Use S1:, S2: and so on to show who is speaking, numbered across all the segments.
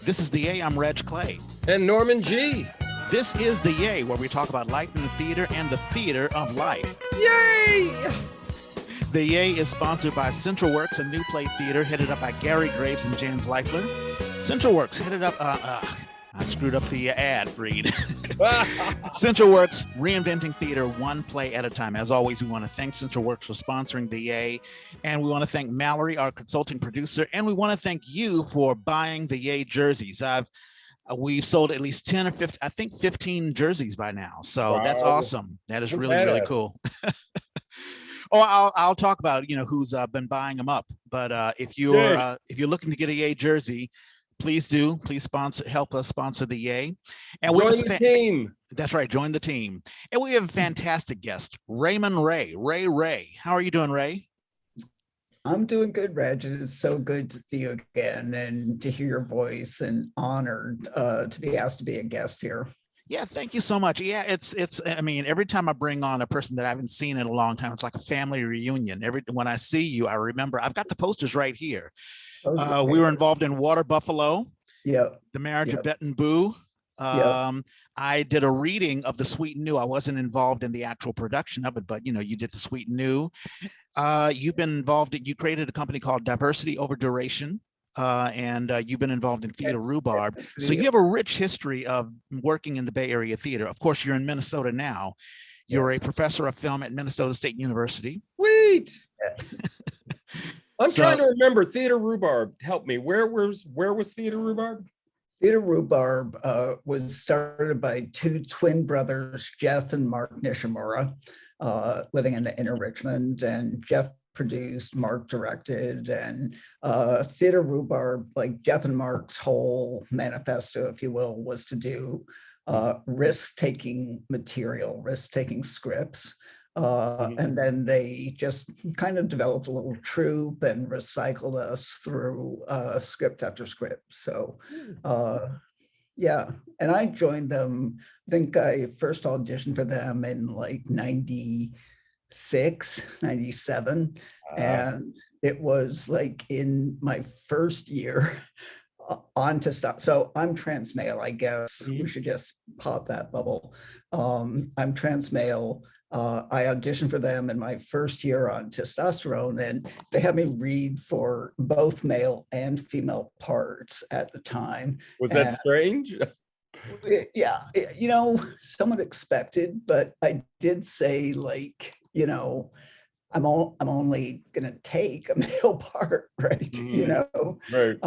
S1: This is The Yay. I'm Reg Clay.
S2: And Norman G.
S1: This is The Yay, where we talk about life in the theater and the theater of life.
S2: Yay!
S1: The Yay is sponsored by Central Works, a new play theater headed up by Gary Graves and Jan Leifler. Central Works headed up, I screwed up the ad read. Central Works, reinventing theater one play at a time. As always, we want to thank Central Works for sponsoring The Yay. And we want to thank Mallory, our consulting producer. And we want to thank you for buying The Yay jerseys. We've sold at least 10 or 15, I think 15 jerseys by now. So wow. That's awesome. That is really, really cool. I'll talk about, who's been buying them up. But if you're looking to get a Yay jersey, please help us sponsor the Yay. And
S2: join the team.
S1: That's right. Join the team. And we have a fantastic guest, Raymond Rea. Ray. How are you doing, Ray?
S3: I'm doing good, Reg. It is so good to see you again and to hear your voice, and honored to be asked to be a guest here.
S1: Yeah, thank you so much. Yeah, it's. I mean, every time I bring on a person that I haven't seen in a long time, it's like a family reunion. When I see you, I remember. I've got the posters right here. We were involved in Water Buffalo.
S3: Yeah.
S1: The Marriage of Bette Boo. I did a reading of The Sweet and New. I wasn't involved in the actual production of it, but you did The Sweet and New. You've been involved. You created a company called Diversity Over Duration. And you've been involved in theater Rhubarb. So you have a rich history of working in the Bay Area theater. Of course, you're in Minnesota now. You're a professor of film at Minnesota State University.
S2: Sweet. Yes. I'm trying to remember theater Rhubarb. Help me. Where was theater Rhubarb?
S3: Theater Rhubarb was started by two twin brothers, Jeff and Mark Nishimura, living in the inner Richmond, and Jeff produced, Mark directed, and theater Rhubarb, like Jeff and Mark's whole manifesto, if you will, was to do risk-taking material, risk-taking scripts. And then they just kind of developed a little troupe and recycled us through script after script. So yeah, and I joined them. I think I first auditioned for them in like 96, 97. And it was like in my first year on to stop. So I'm trans male, I guess. We should just pop that bubble. I'm trans male. I auditioned for them in my first year on testosterone, and they had me read for both male and female parts at the time.
S2: Was that strange?
S3: Yeah, somewhat expected, but I did say, like, I'm only gonna take a male part, right?
S2: Right.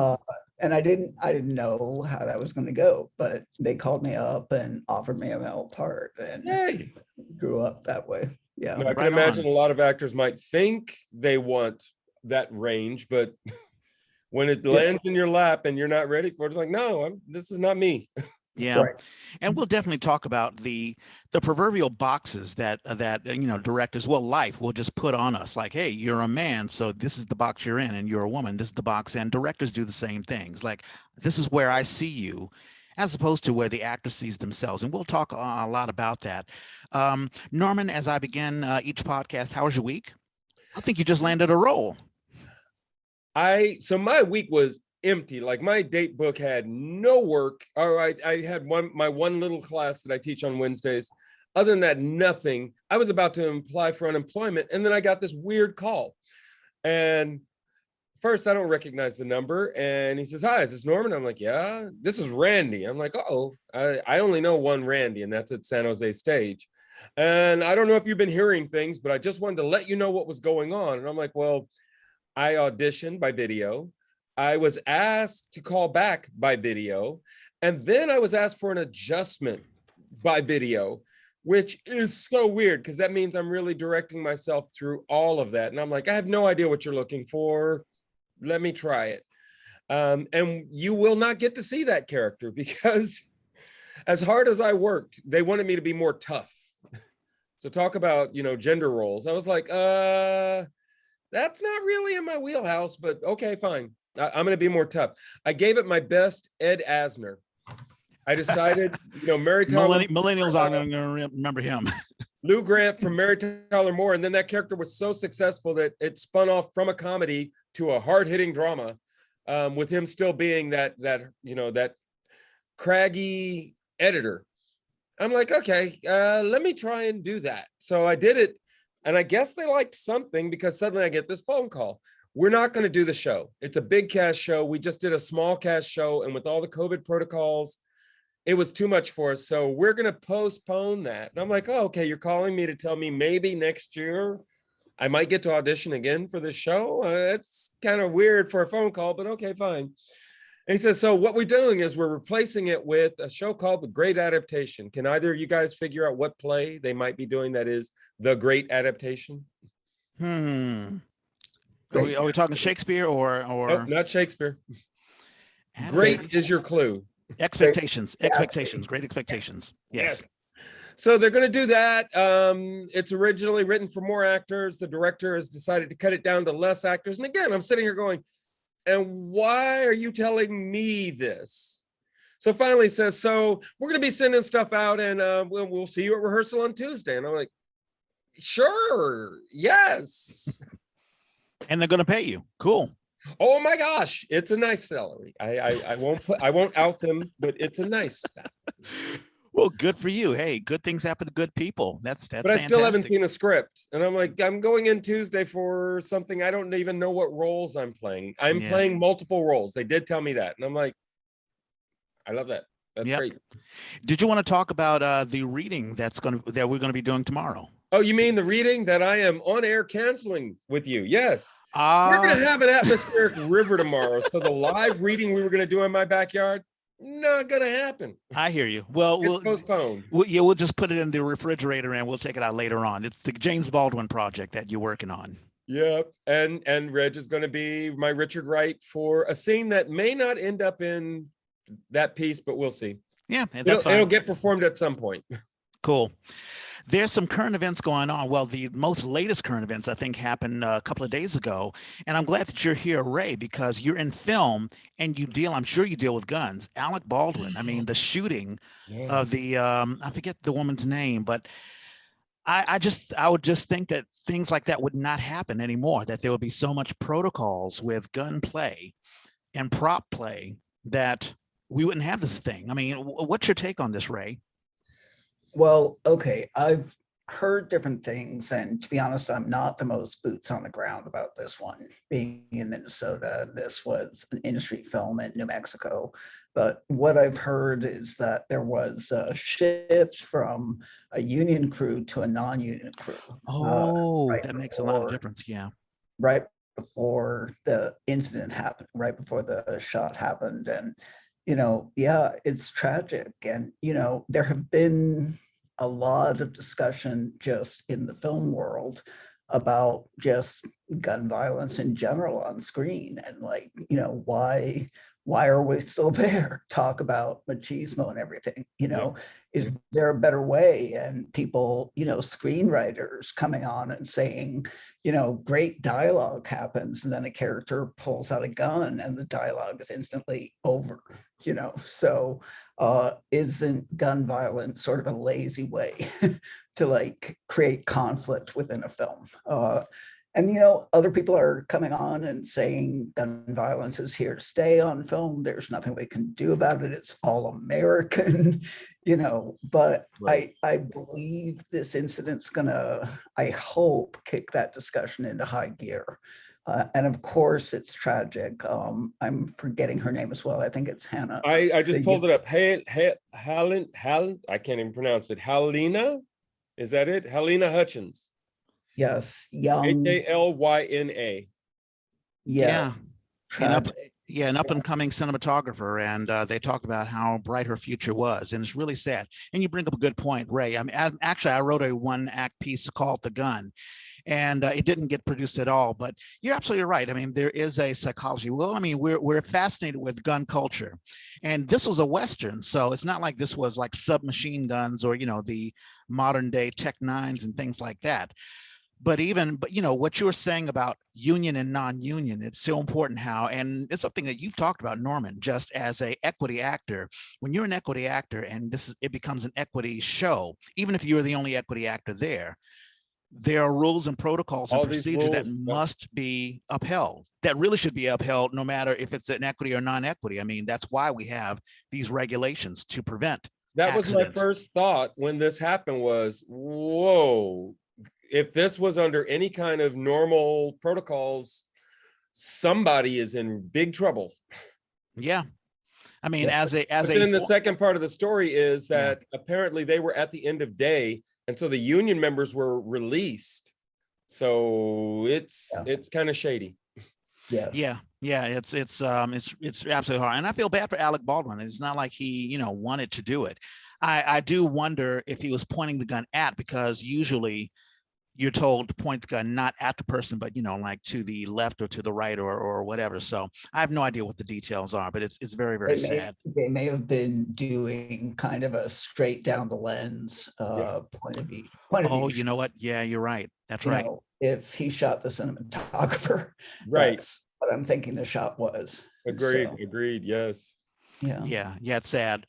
S3: And I didn't know how that was going to go, but they called me up and offered me a male part, and grew up that way. Yeah,
S2: I can imagine a lot of actors might think they want that range, but when it lands in your lap and you're not ready for it, it's like, no, this is not me.
S1: Yeah, right. And we'll definitely talk about the proverbial boxes that directors, life will just put on us. Like, hey, you're a man, so this is the box you're in, and you're a woman, this is the box. And directors do the same things. Like, this is where I see you, as opposed to where the actor sees themselves. And we'll talk a lot about that. Norman, as I begin each podcast, how was your week? I think you just landed a role.
S2: So my week was empty. Like, my date book had no work. All right, I had my one little class that I teach on Wednesdays. Other than that, nothing. I was about to apply for unemployment, and then I got this weird call. And first, I don't recognize the number, and he says, "Hi, is this Norman?" I'm like, "Yeah." "This is Randy." I'm like, "Uh-oh, I only know one Randy, and that's at San Jose Stage. And I don't know if you've been hearing things, but I just wanted to let you know what was going on." And I'm like, "Well, I auditioned by video. I was asked to call back by video, and then I was asked for an adjustment by video, which is so weird because that means I'm really directing myself through all of that." And I'm like, "I have no idea what you're looking for. Let me try it." And you will not get to see that character because as hard as I worked, they wanted me to be more tough. So talk about, gender roles. I was like, that's not really in my wheelhouse, but okay, fine. I'm going to be more tough. I gave it my best Ed Asner. I decided, Mary Tyler.
S1: Millennials aren't going to remember him.
S2: Lou Grant from Mary Tyler Moore. And then that character was so successful that it spun off from a comedy to a hard-hitting drama. with him still being that craggy editor. I'm like, okay, let me try and do that. So I did it, and I guess they liked something, because suddenly I get this phone call. We're not going to do the show. It's a big cast show. We just did a small cast show, and with all the COVID protocols, it was too much for us. So we're going to postpone that. And I'm like, oh, okay, you're calling me to tell me maybe next year I might get to audition again for this show. It's kind of weird for a phone call, but okay, fine. And he says, so what we're doing is we're replacing it with a show called The Great Adaptation. Can either of you guys figure out what play they might be doing that is The Great Adaptation?
S1: Are we talking Shakespeare or
S2: Nope, not Shakespeare. Great is your clue.
S1: Expectations, great expectations. Yes.
S2: So they're going to do that. It's originally written for more actors. The director has decided to cut it down to less actors. And again, I'm sitting here going, and why are you telling me this? So finally he says, so we're going to be sending stuff out, and we'll see you at rehearsal on Tuesday. And I'm like, sure, yes.
S1: And they're going to pay you. Cool.
S2: Oh my gosh, it's a nice salary. I won't out them, but it's a nice salary.
S1: Well, good for you. Hey, good things happen to good people. That's
S2: but I still haven't seen a script, and I'm like, I'm going in Tuesday for something I don't even know what roles I'm playing. I'm playing multiple roles. They did tell me that, and I'm like, I love that. That's great.
S1: Did you want to talk about the reading that we're going to be doing tomorrow?
S2: Oh, you mean the reading that I am on air canceling with you? Yes. We're going to have an atmospheric river tomorrow. So the live reading we were going to do in my backyard, not going to happen.
S1: I hear you. Well,
S2: we'll postpone.
S1: We'll just put it in the refrigerator and we'll take it out later on. It's the James Baldwin project that you're working on.
S2: Yep. And Reg is going to be my Richard Wright for a scene that may not end up in that piece, but we'll see.
S1: Yeah, that's fine.
S2: It'll get performed at some point.
S1: Cool. There's some current events going on. Well, the most latest current events, I think, happened a couple of days ago. And I'm glad that you're here, Ray, because you're in film and I'm sure you deal with guns. Alec Baldwin, I mean, the shooting of the, I forget the woman's name, but I would just think that things like that would not happen anymore, that there would be so much protocols with gun play and prop play that we wouldn't have this thing. I mean, what's your take on this, Ray?
S3: Well, okay, I've heard different things, and to be honest, I'm not the most boots on the ground about this one. Being in Minnesota, this was an industry film in New Mexico, but what I've heard is that there was a shift from a union crew to a non-union crew.
S1: That makes a lot of difference, yeah.
S3: Right before the incident happened, right before the shot happened, and it's tragic. And, there have been a lot of discussion just in the film world about just gun violence in general on screen. And why are we still there? Talk about machismo and everything, is there a better way? And people, screenwriters coming on and saying, great dialogue happens, and then a character pulls out a gun and the dialogue is instantly over, so isn't gun violence sort of a lazy way to create conflict within a film? And other people are coming on and saying gun violence is here to stay on film. There's nothing we can do about it. It's all American, but right. I believe this incident's gonna, I hope, kick that discussion into high gear. And of course, it's tragic. I'm forgetting her name as well. I think it's Hannah.
S2: I just pulled it up. Helen, I can't even pronounce it. Helena, is that it? Helena Hutchins.
S3: Yes, young.
S2: Halyna.
S1: Yeah. An up-and-coming cinematographer, and they talk about how bright her future was, and it's really sad. And you bring up a good point, Ray. I mean, I wrote a one-act piece called "The Gun," and it didn't get produced at all. But you're absolutely right. I mean, there is a psychology. Well, I mean, we're fascinated with gun culture, and this was a Western, so it's not like this was like submachine guns or the modern-day Tech 9s and things like that. But what you're saying about union and non-union, it's so important and it's something that you've talked about, Norman, just as a equity actor. When you're an equity actor and it becomes an equity show, even if you're the only equity actor there, there are rules and protocols and
S2: All these
S1: procedures that
S2: rules,
S1: must be upheld, that really should be upheld no matter if it's an equity or non-equity. I mean, that's why we have these regulations to prevent
S2: that was my
S1: accidents.
S2: first thought when this happened was, whoa, if this was under any kind of normal protocols, somebody is in big trouble.
S1: Yeah. I mean,
S3: Yeah.
S2: But then the second part of the story is that apparently they were at the end of day, and so the union members were released. So it's kind of shady.
S3: Yeah.
S1: It's absolutely hard. And I feel bad for Alec Baldwin. It's not like he, wanted to do it. I do wonder if he was pointing the gun at, because usually you're told to point the gun not at the person, but like to the left or to the right or whatever. So I have no idea what the details are, but it's very, very sad.
S3: They may have been doing kind of a straight down the lens point of view.
S1: Oh, you know what? Yeah, you're right. That's right.
S3: If he shot the cinematographer,
S2: right?
S3: That's what I'm thinking the shot was.
S2: Agreed. Yes.
S1: Yeah. It's sad.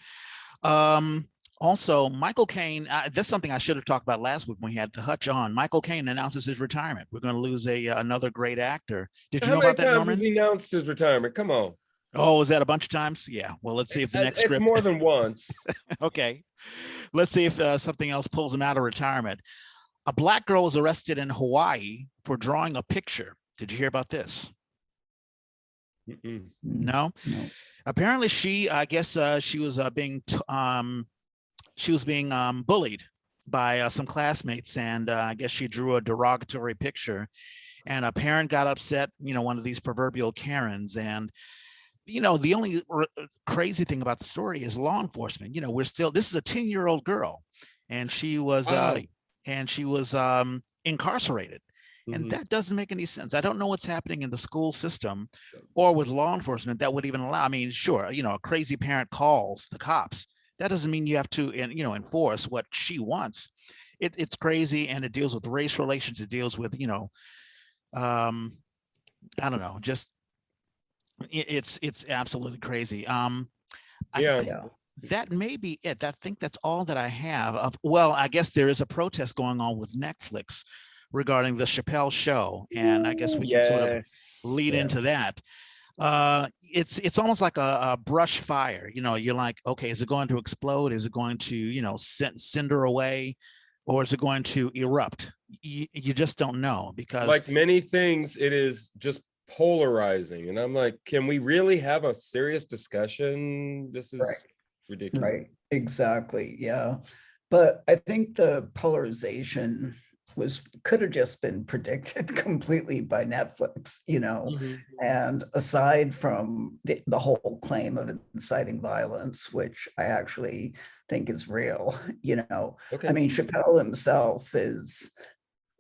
S1: Also, Michael Caine, that's something I should have talked about last week when we had the Hutch on. Michael Caine announces his retirement. We're going to lose another great actor. Did you know about that, Norman?
S2: Has he announced his retirement? Come on.
S1: Oh, was that a bunch of times? Yeah. Well, let's see if the next script.
S2: It's more than once.
S1: Okay. Let's see if something else pulls him out of retirement. A Black girl was arrested in Hawaii for drawing a picture. Did you hear about this? No. Apparently, she was being bullied by some classmates, and I guess she drew a derogatory picture, and a parent got upset, one of these proverbial Karens. And the only crazy thing about the story is law enforcement. This is a 10-year-old girl, and she was incarcerated. And that doesn't make any sense. I don't know what's happening in the school system or with law enforcement that would even allow. I mean, sure, a crazy parent calls the cops. That doesn't mean you have to, enforce what she wants. It's crazy, and it deals with race relations. It deals with, I don't know, just it's absolutely crazy. That may be it. I think that's all that I have. Well, I guess there is a protest going on with Netflix regarding the Chappelle show, and I guess we can sort of lead into that. It's almost like a brush fire. You're like, okay, is it going to explode? Is it going to cinder away, or is it going to erupt? You just don't know, because
S2: like many things, it is just polarizing. And I'm like, can we really have a serious discussion? This is ridiculous.
S3: Right, exactly. Yeah, but I think the polarization could have just been predicted completely by Netflix, and aside from the whole claim of inciting violence, which I actually think is real, I mean, Chappelle himself is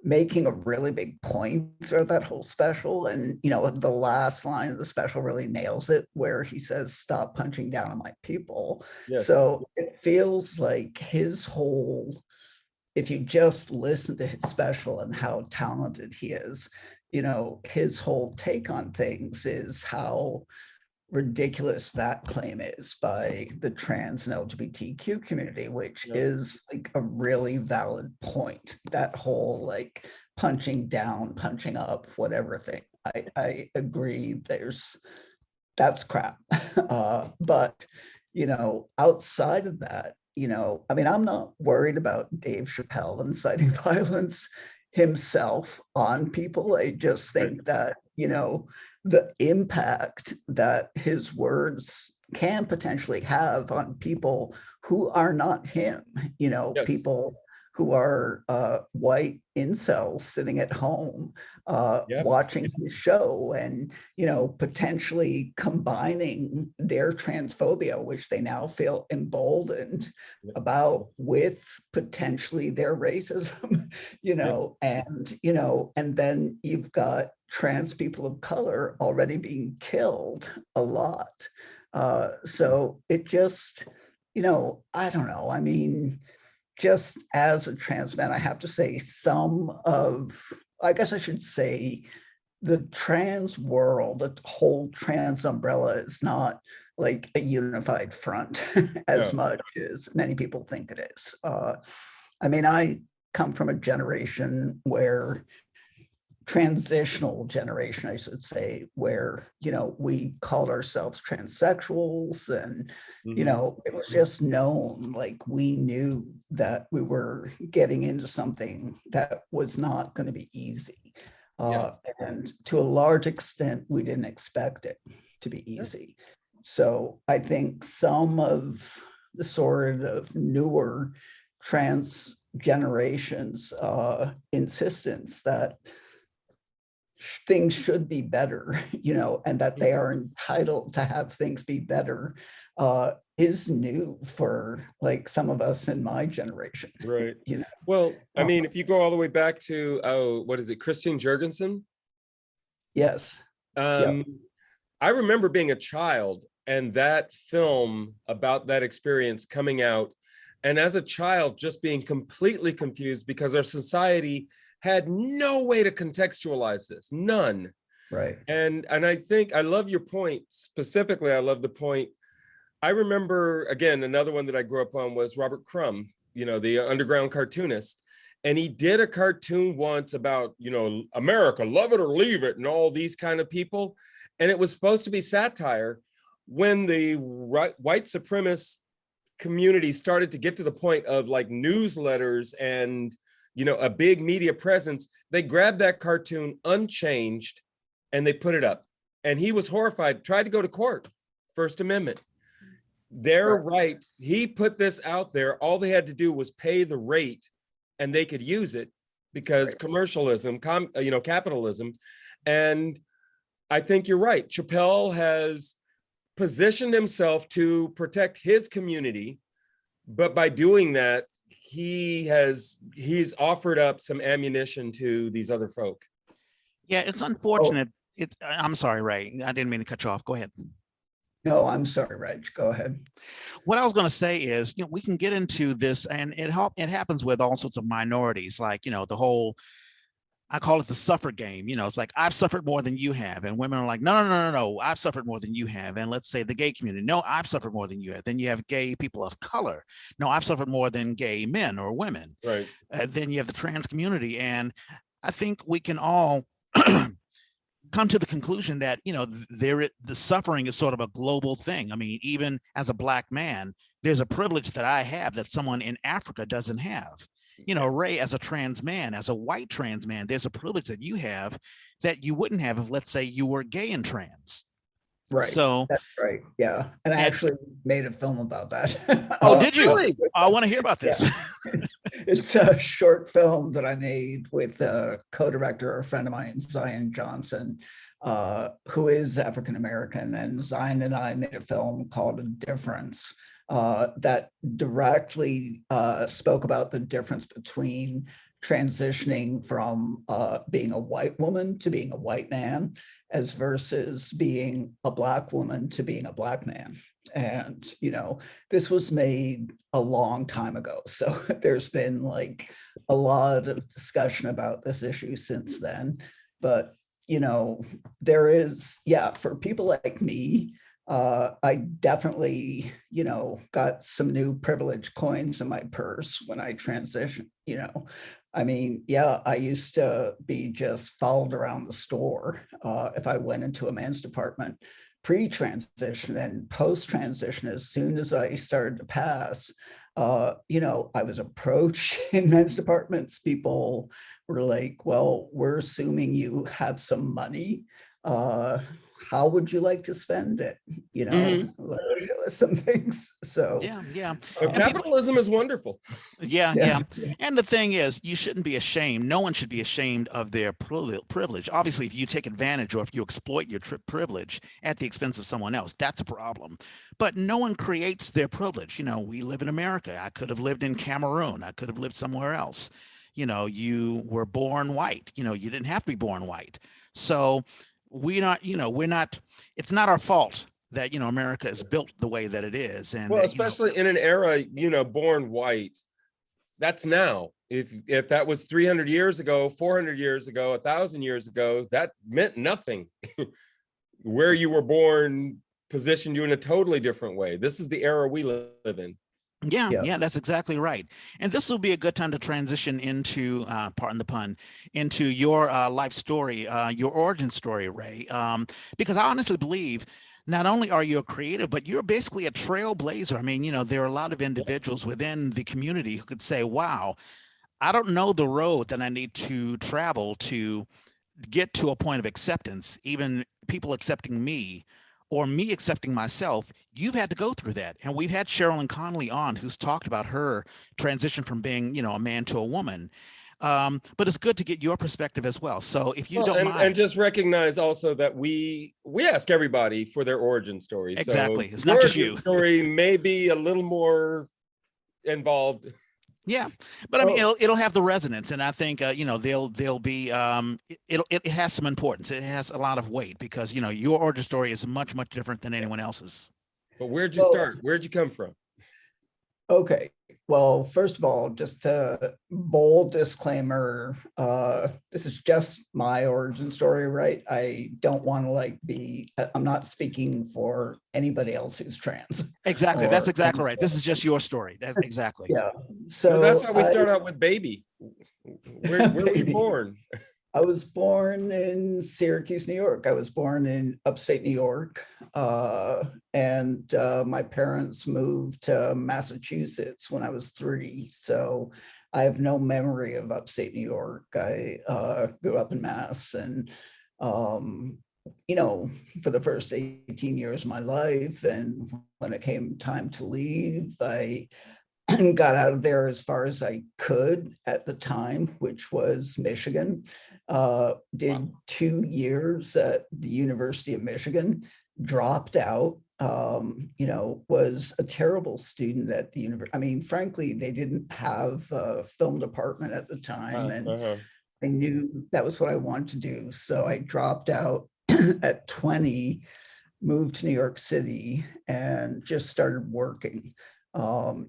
S3: making a really big point throughout that whole special, and the last line of the special really nails it, where he says, "Stop punching down on my people." So it feels like his whole, if you just listen to his special and how talented he is, his whole take on things is how ridiculous that claim is by the trans and LGBTQ community, which is like a really valid point. That whole like punching down, punching up, whatever thing. I agree. That's crap. But outside of that, I mean, I'm not worried about Dave Chappelle inciting violence himself on people. I just think that, the impact that his words can potentially have on people who are not him, people who are white incels sitting at home watching his show, and potentially combining their transphobia, which they now feel emboldened about, with potentially their racism, and then you've got trans people of color already being killed a lot. So it just, I don't know. I mean, just as a trans man, I have to say I guess I should say, the trans world, the whole trans umbrella is not like a unified front as much as many people think it is. I mean, I come from a generation where transitional generation, I should say, where, we called ourselves transsexuals and, it was just known, like we knew that we were getting into something that was not going to be easy. And to a large extent, we didn't expect it to be easy. So I think some of the sort of newer trans generations insistence that things should be better, and that they are entitled to have things be better, is new for like some of us in my generation.
S2: Right. Well, I mean, if you go all the way back to, what is it, Christine Jurgensen?
S3: Yes.
S2: I remember being a child and that film about that experience coming out. And as a child, just being completely confused because our society had no way to contextualize this, none.
S3: Right.
S2: And I think I love your point. Specifically, I love the point. I remember, again, another one that I grew up on was Robert Crumb, the underground cartoonist. And he did a cartoon once about, America, love it or leave it, and all these kind of people. And it was supposed to be satire. When the white supremacist community started to get to the point of like newsletters and a big media presence, they grabbed that cartoon unchanged and they put it up. And he was horrified, tried to go to court, First Amendment. They're right. He put this out there. All they had to do was pay the rate and they could use it because commercialism, capitalism. And I think you're right. Chappelle has positioned himself to protect his community, but by doing that, he's offered up some ammunition to these other folk.
S1: Yeah, it's unfortunate. I'm sorry, Ray. I didn't mean to cut you off. Go ahead.
S3: No, I'm sorry, Reg. Go ahead.
S1: What I was going to say is, we can get into this, and it happens with all sorts of minorities, like, the whole, I call it the suffer game. It's like, I've suffered more than you have. And women are like, no, I've suffered more than you have. And let's say the gay community, no, I've suffered more than you have. Then you have gay people of color. No, I've suffered more than gay men or women.
S2: Right.
S1: Then you have the trans community. And I think we can all come to the conclusion that, the suffering is sort of a global thing. I mean, even as a Black man, there's a privilege that I have that someone in Africa doesn't have. Ray, as a trans man, as a white trans man, there's a privilege that you have that you wouldn't have if, let's say, you were gay and trans.
S3: Right.
S1: So
S3: that's right. Yeah. And I actually made a film about that.
S1: Oh, did you?
S2: Really?
S1: I want to hear about this.
S3: Yeah. It's a short film that I made with a co-director, a friend of mine, Zion Johnson, who is African-American. And Zion and I made a film called A Difference, that directly spoke about the difference between transitioning from being a white woman to being a white man, as versus being a Black woman to being a Black man. And, this was made a long time ago. So there's been like a lot of discussion about this issue since then. But, there is, for people like me, I definitely, got some new privilege coins in my purse when I transitioned, I mean, I used to be just followed around the store if I went into a men's department pre-transition and post-transition. As soon as I started to pass, I was approached in men's departments. People were like, well, we're assuming you have some money. How would you like to spend it? Some things. So
S1: yeah.
S2: Capitalism is wonderful.
S1: Yeah. And the thing is, you shouldn't be ashamed. No one should be ashamed of their privilege. Obviously, if you take advantage or if you exploit your privilege at the expense of someone else, that's a problem. But no one creates their privilege. We live in America. I could have lived in Cameroon. I could have lived somewhere else. You were born white. You didn't have to be born white. So it's not our fault that, America is built the way that it is. And
S2: well, especially in an era, born white, that's now. If that was 300 years ago, 400 years ago, 1,000 years ago, that meant nothing. Where you were born positioned you in a totally different way. This is the era we live in.
S1: Yeah,
S3: Yeah.
S1: yeah, that's exactly right. And this will be a good time to transition into, pardon the pun, into your life story, your origin story, Ray. Because I honestly believe not only are you a creative, but you're basically a trailblazer. I mean, there are a lot of individuals within the community who could say, wow, I don't know the road that I need to travel to get to a point of acceptance, even people accepting me or me accepting myself. You've had to go through that. And we've had Sherilyn Connolly on who's talked about her transition from being, a man to a woman. But it's good to get your perspective as well. So if you
S2: Well,
S1: don't
S2: and
S1: mind.
S2: just recognize also that we ask everybody for their origin story. So
S1: Exactly. It's
S2: your
S1: not just
S2: origin
S1: you.
S2: story may be a little more involved.
S1: Yeah, but I mean,
S3: Oh,
S1: it'll have the resonance, and I think they'll be it has some importance. It has a lot of weight because your origin story is much different than anyone else's.
S2: But where'd you
S3: well,
S2: start? Where'd you come from?
S3: okay. Well, first of all, just a bold disclaimer. This is just my origin story, right? I don't want to I'm not speaking for anybody else who's trans
S1: Exactly, that's
S3: or
S1: exactly
S3: any,
S1: right. This is just your story. That's exactly.
S3: yeah.
S2: No, that's
S3: So
S2: why we start out with baby. Where were you
S3: baby,
S2: born?
S3: I was born in Syracuse, New York. I was born in upstate New York. And my parents moved to Massachusetts when I was 3. So I have no memory of upstate New York. I grew up in Mass and, for the first 18 years of my life. And when it came time to leave, I got out of there as far as I could at the time, which was Michigan. Did
S2: Wow.
S3: 2 years at the University of Michigan, dropped out, was a terrible student at the university. I mean, frankly, they didn't have a film department at the time, and
S2: Uh-huh.
S3: I knew that was what I wanted to do. So I dropped out at 20, moved to New York City, and just started working.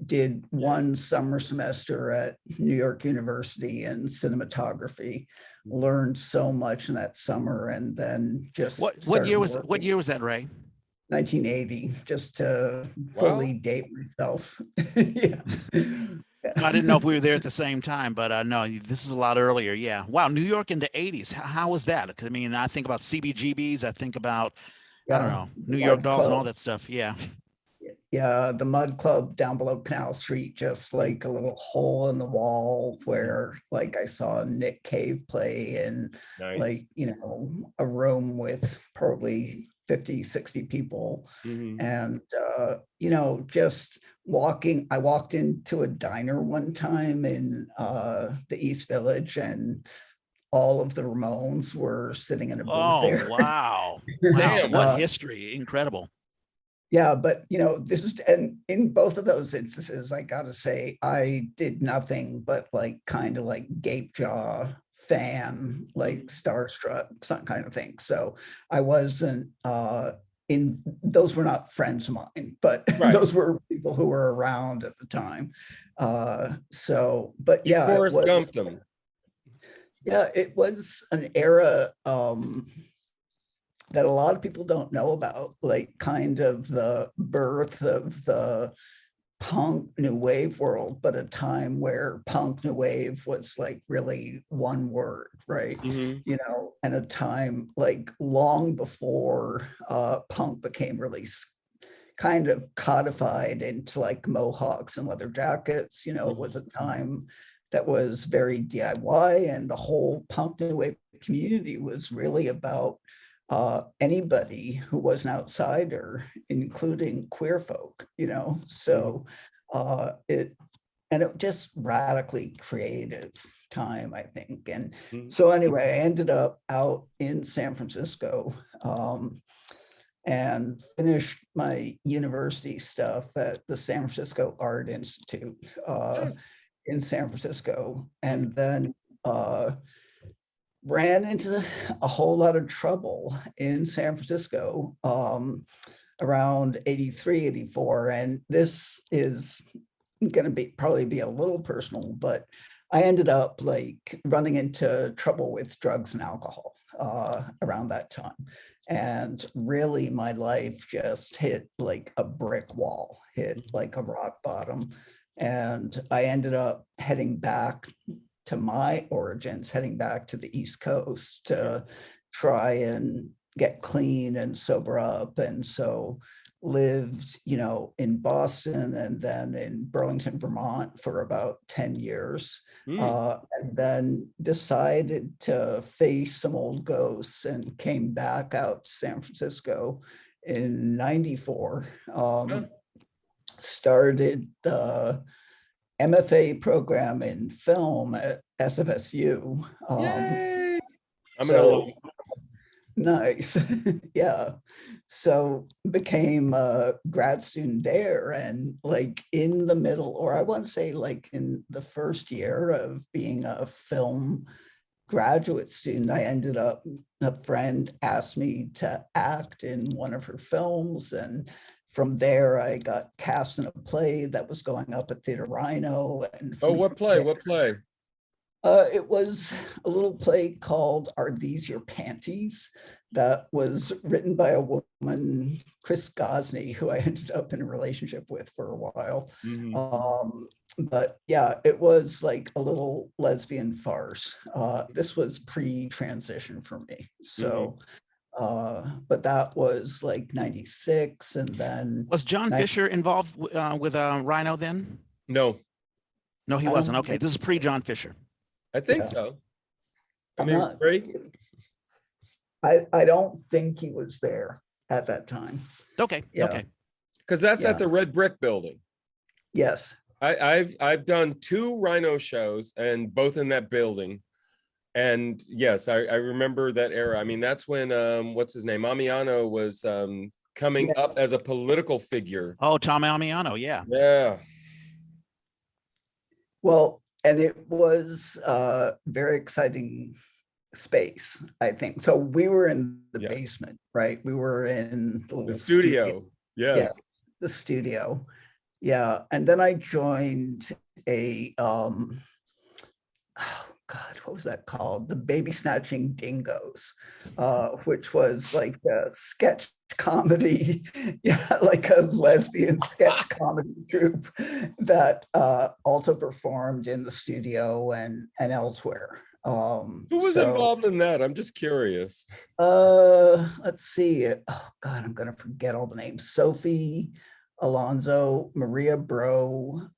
S3: Did one summer semester at New York University in cinematography, learned so much in that summer, and then just
S1: What
S3: started
S1: year was what
S3: working.
S1: year was that, Ray?
S3: 1980, just to
S2: Wow.
S3: fully date myself. Yeah.
S1: No, I didn't know if we were there
S3: So,
S1: at the same time, but no, this is a lot earlier. Yeah. Wow, New York in the 80s. How was that? 'Cause, I mean, I think about CBGBs, I think about, I don't
S3: yeah,
S1: know,
S3: the
S1: New York
S3: Mud
S1: Dolls and all
S3: Club.
S1: that stuff. Yeah.
S3: Yeah, the Mud Club down below Canal Street, just like a little hole in the wall where like I saw Nick Cave play in
S2: Nice.
S3: like, a room with probably 50, 60 people.
S2: Mhm.
S3: And just I walked into a diner one time in the East Village, and all of the Ramones were sitting in a booth
S1: Oh,
S3: there.
S1: wow. Wow.
S2: Damn.
S1: What
S3: Uh,
S1: history. Incredible.
S3: Yeah, but this is, and in both of those instances, I gotta say, I did nothing but like kind of like gape jaw fan, like starstruck, some kind of thing. So I wasn't in those were not friends of mine, but
S2: Right.
S3: those were people who were around at the time. But
S2: You
S3: yeah,
S2: Forrest Gumped them.
S3: it was an era that a lot of people don't know about, like kind of the birth of the punk new wave world, but a time where punk new wave was like really one word, right?
S2: Mhm.
S3: And a time like long before punk became really kind of codified into like mohawks and leather jackets. It was a time that was very DIY, and the whole punk new wave community was really about anybody who was an outsider, including queer folk.
S2: Mhm.
S3: So it just radically creative time, I think. And
S2: Mhm.
S3: so anyway, I ended up out in San Francisco, and finished my university stuff at the San Francisco Art Institute
S2: Yeah.
S3: in San Francisco,
S2: Mhm.
S3: and then ran into a whole lot of trouble in San Francisco around 83, 84. And this is going to probably be a little personal, but I ended up like running into trouble with drugs and alcohol around that time. And really my life just hit like a brick wall, hit like a rock bottom. And I ended up heading back to my origins, heading back to the East Coast to try and get clean and sober up. And so lived, in Boston and then in Burlington, Vermont for about 10 years. And then decided to face some old ghosts and came back out to San Francisco in 94. Started the MFA program in film at SFSU.
S2: Yay! I'm
S3: so
S2: gonna
S3: nice. Yeah. So became a grad student there, and like in the middle, or I want to say like in the first year of being a film graduate student, I ended up, a friend asked me to act in one of her films. And from there, I got cast in a play that was going up at Theater Rhino. And
S2: what play? What play?
S3: It was a little play called Are These Your Panties? That was written by a woman, Chris Gosney, who I ended up in a relationship with for a while. But yeah, it was like a little lesbian farce. This was pre-transition for me. So, but that was like 96. And then
S1: Was John Fisher involved with Rhino then?
S2: No,
S1: He
S3: I
S1: wasn't.
S3: don't
S1: Okay,
S3: think
S1: this is pre-John Fisher.
S2: I think
S3: Yeah.
S2: so. I
S3: I'm
S2: mean,
S3: not-
S2: right?
S3: I don't think he was there at that time.
S1: Okay,
S3: Yeah.
S1: okay.
S2: Because that's
S3: Yeah.
S2: at the Red Brick Building.
S3: Yes.
S2: I've done 2 Rhino shows, and both in that building. And yes, I remember that era. I mean, that's when what's his name? Amiano was coming up as a political figure.
S1: Oh, Tom Amiano, yeah.
S2: Yeah.
S3: Well, and it was a very exciting space, I think. So we were in the basement, right? We were in the little
S2: studio. Yes.
S3: Yeah, the studio. Yeah. And then I joined a oh God, what was that called? The Baby Snatching Dingoes, which was like a sketch comedy, yeah, like a lesbian sketch comedy troupe that also performed in the studio and elsewhere.
S2: Who was involved in that? I'm just curious.
S3: Let's see. Oh God, I'm gonna forget all the names. Sophie Alonso, Maria Bro.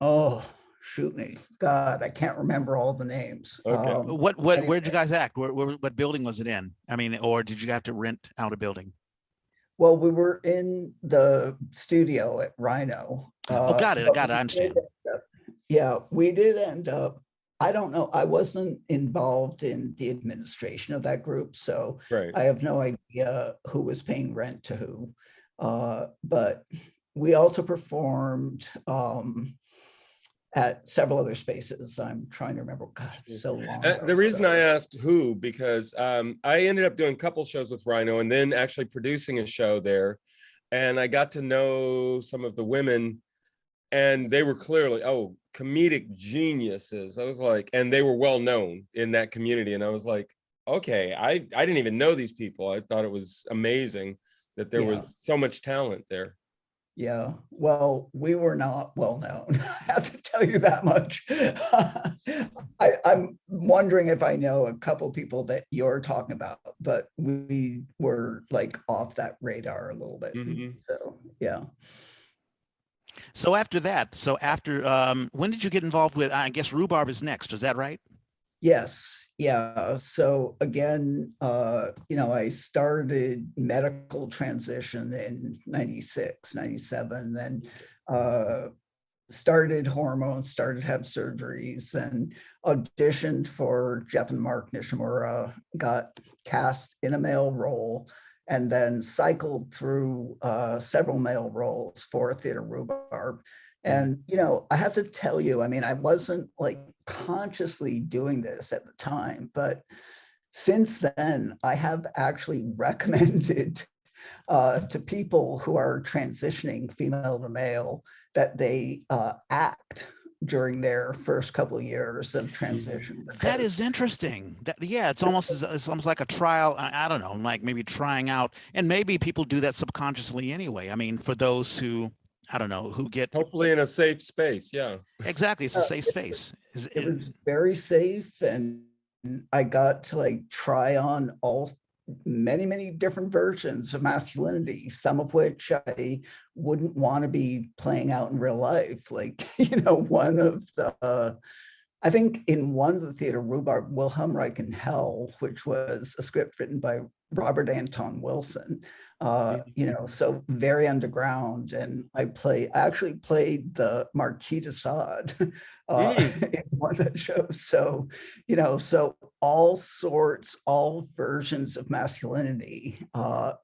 S3: Oh, shoot me, God, I can't remember all the names.
S2: Okay.
S1: Where'd you guys act? What building was it in? I mean, or did you have to rent out a building?
S3: Well, we were in the studio at Rhino.
S1: Got it. I understand.
S3: Yeah, we did end up. I don't know. I wasn't involved in the administration of that group, so I have no idea who was paying rent to who. But we also performed at several other spaces. I'm trying to remember. God, it's so long ago.
S2: The reason I asked who, because I ended up doing a couple shows with Rhino and then actually producing a show there. And I got to know some of the women, and they were clearly, comedic geniuses. I was like, and they were well known in that community. And I was like, okay, I didn't even know these people. I thought it was amazing that there was so much talent there.
S3: Yeah, well, we were not well known. I have to tell you that much. I'm wondering if I know a couple people that you're talking about, but we were like off that radar a little bit. So, yeah.
S1: So after that, when did you get involved with, I guess Rhubarb is next, is that right?
S3: Yes. Yeah. So again, I started medical transition in 96, 97, then started hormones, started have surgeries, and auditioned for Jeff and Mark Nishimura, got cast in a male role, and then cycled through several male roles for Theater Rhubarb. And, I have to tell you, I mean, I wasn't like consciously doing this at the time, but since then, I have actually recommended to people who are transitioning female to male that they act during their first couple of years of transition.
S1: That is interesting. Yeah, it's almost like a trial. I don't know, like maybe trying out, and maybe people do that subconsciously anyway. I mean, for those who, I don't know, who get
S2: hopefully in a safe space. Yeah.
S1: exactly, it's a safe space.
S3: It was very safe, and I got to like try on many different versions of masculinity, some of which I wouldn't want to be playing out in real life. Like, one of the, I think in one of the theater, Rhubarb, Wilhelm Reich in Hell, which was a script written by Robert Anton Wilson, so very underground. And I actually played the Marquis de Sade in one of the shows. So, so all versions of masculinity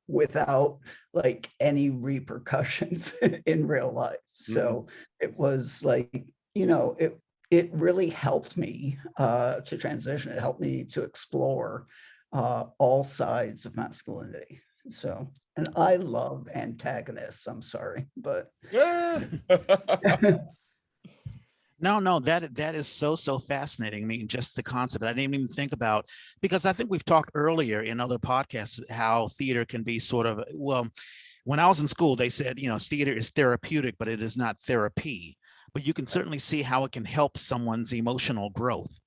S3: without like any repercussions in real life. So it was like, it really helped me to transition. It helped me to explore all sides of masculinity. So, and I love antagonists. I'm sorry, but
S1: no, that is so fascinating. I mean, just the concept. I didn't even think about, because I think we've talked earlier in other podcasts how theater can be sort of, well, when I was in school, they said, theater is therapeutic, but it is not therapy. But you can certainly see how it can help someone's emotional growth.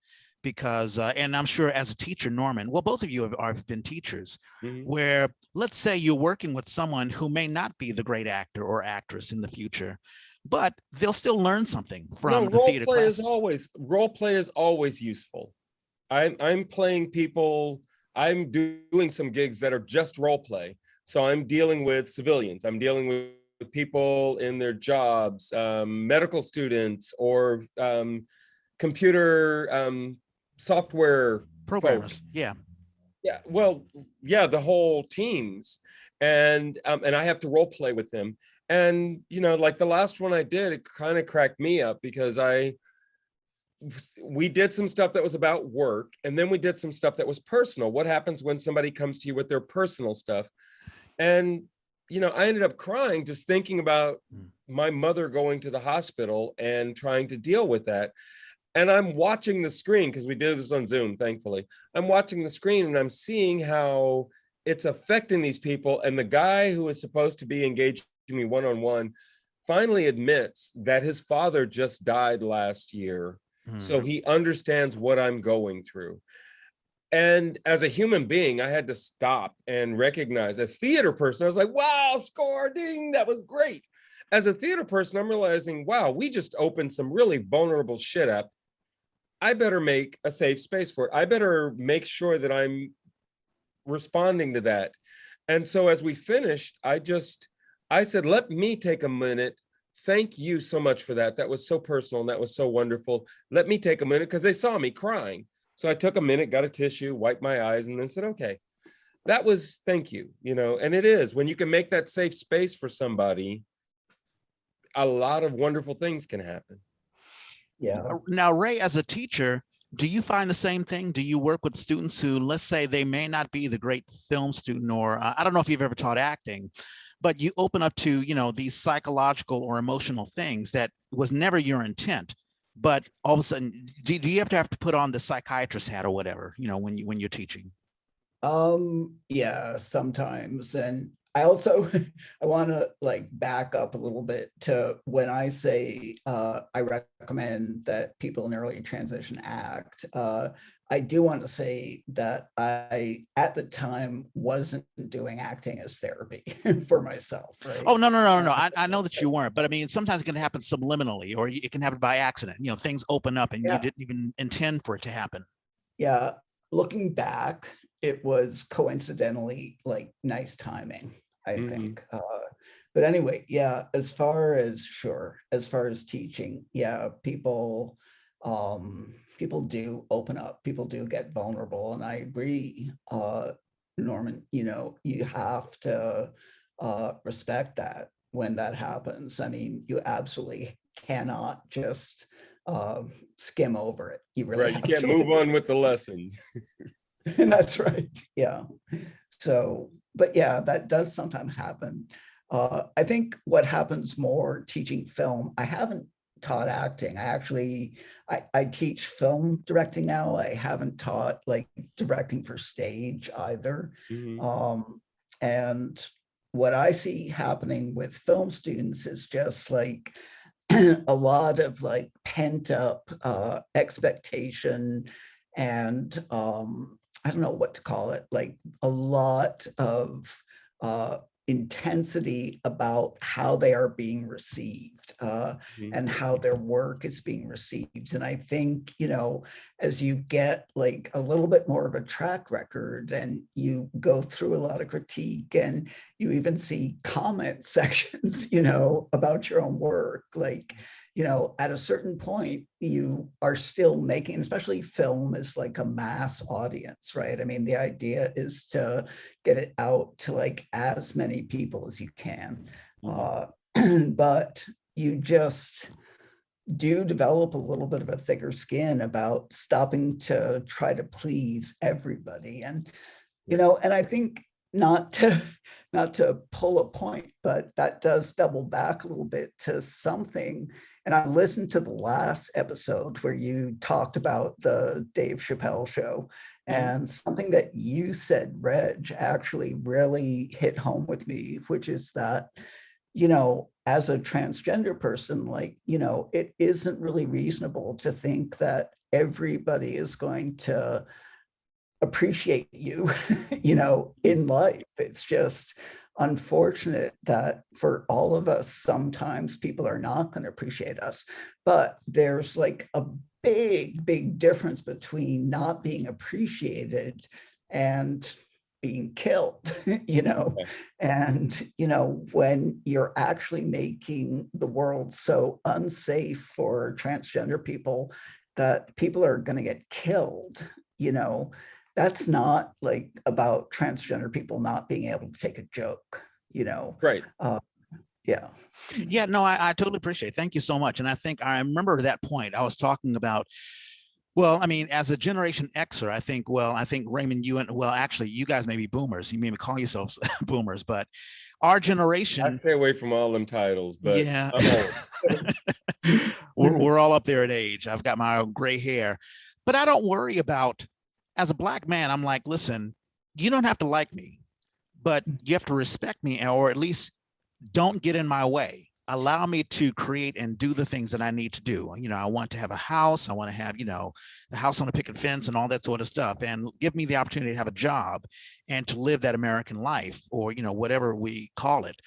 S1: Because, and I'm sure as a teacher, Norman, well, both of you have been teachers, where let's say you're working with someone who may not be the great actor or actress in the future, but they'll still learn something from the theater classes.
S2: Role play is always useful. I'm playing people. I'm doing some gigs that are just role play. So I'm dealing with civilians. I'm dealing with people in their jobs, medical students, or computer software
S1: programmers.
S2: Folks.
S1: Yeah.
S2: Well, the whole teams, and I have to role play with them. And like the last one I did, it kind of cracked me up because we did some stuff that was about work, and then we did some stuff that was personal. What happens when somebody comes to you with their personal stuff? And I ended up crying just thinking about my mother going to the hospital and trying to deal with that. And I'm watching the screen, because we did this on Zoom, thankfully. I'm watching the screen and I'm seeing how it's affecting these people. And the guy who is supposed to be engaging me one-on-one finally admits that his father just died last year. So he understands what I'm going through. And as a human being, I had to stop and recognize, as theater person, I was like, wow, score, ding, that was great. As a theater person, I'm realizing, wow, we just opened some really vulnerable shit up. I better make a safe space for it. I better make sure that I'm responding to that. And so as we finished, I said, let me take a minute. Thank you so much for that. That was so personal and that was so wonderful. Let me take a minute, because they saw me crying. So I took a minute, got a tissue, wiped my eyes, and then said, okay, that was, thank you. And it is, when you can make that safe space for somebody, a lot of wonderful things can happen.
S3: Yeah.
S1: Now, Ray, as a teacher, do you find the same thing? Do you work with students who, let's say, they may not be the great film student, or I don't know if you've ever taught acting, but you open up to, these psychological or emotional things that was never your intent, but all of a sudden, do you have to put on the psychiatrist hat or whatever, when you're teaching?
S3: Yeah, sometimes. And I also, I want to like back up a little bit to when I say I recommend that people in early transition act. I do want to say that I, at the time, wasn't doing acting as therapy for myself, right?
S1: Oh, no. I know that you weren't, but I mean, sometimes it can happen subliminally, or it can happen by accident. Things open up and you didn't even intend for it to happen.
S3: Yeah, looking back, it was coincidentally like nice timing, I think. But anyway, as far as teaching, people do open up, people do get vulnerable. And I agree, Norman, you have to respect that when that happens. I mean, you absolutely cannot just skim over it. You really have
S2: you can't move on with the lesson.
S3: That's right. Yeah. So, but that does sometimes happen. I think what happens more teaching film, I haven't taught acting. I teach film directing now. I haven't taught like directing for stage either. And what I see happening with film students is just like a lot of like pent up expectation and I don't know what to call it, like a lot of intensity about how they are being received and how their work is being received. And I think, you know, as you get like a little bit more of a track record and you go through a lot of critique and you even see comment sections, you know, about your own work, like, you know, at a certain point, you are still making, especially film is like a mass audience, right? I mean, the idea is to get it out to like as many people as you can. But you just do develop a little bit of a thicker skin about stopping to try to please everybody. And, you know, and I think not to pull a point, but that does double back a little bit to something. And I listened to the last episode where you talked about the Dave Chappelle show, and something that you said, Reg, actually really hit home with me, which is that, you know, as a transgender person, like, you know, it isn't really reasonable to think that everybody is going to appreciate you, you know, in life. It's just unfortunate that for all of us, sometimes people are not going to appreciate us. But there's like a big difference between not being appreciated and being killed, you know. And, you know, when you're actually making the world so unsafe for transgender people that people are going to get killed, you know, that's not like about transgender people not being able to take a joke, you know?
S2: Right.
S3: Yeah.
S1: Yeah, no, I totally appreciate it. Thank you so much. And I think I remember that point I was talking about. Well, I mean, as a Generation Xer, I think Raymond, actually, you guys may be boomers. You may call yourselves boomers, but our generation.
S2: I stay away from all them titles, but
S1: yeah, we're all up there in age. I've got my gray hair, but I don't worry about. As a Black man, I'm like, listen, you don't have to like me, but you have to respect me, or at least don't get in my way. Allow me to create and do the things that I need to do. You know, I want to have a house. I want to have, you know, the house on a picket fence and all that sort of stuff, and give me the opportunity to have a job and to live that American life, or, you know, whatever we call it.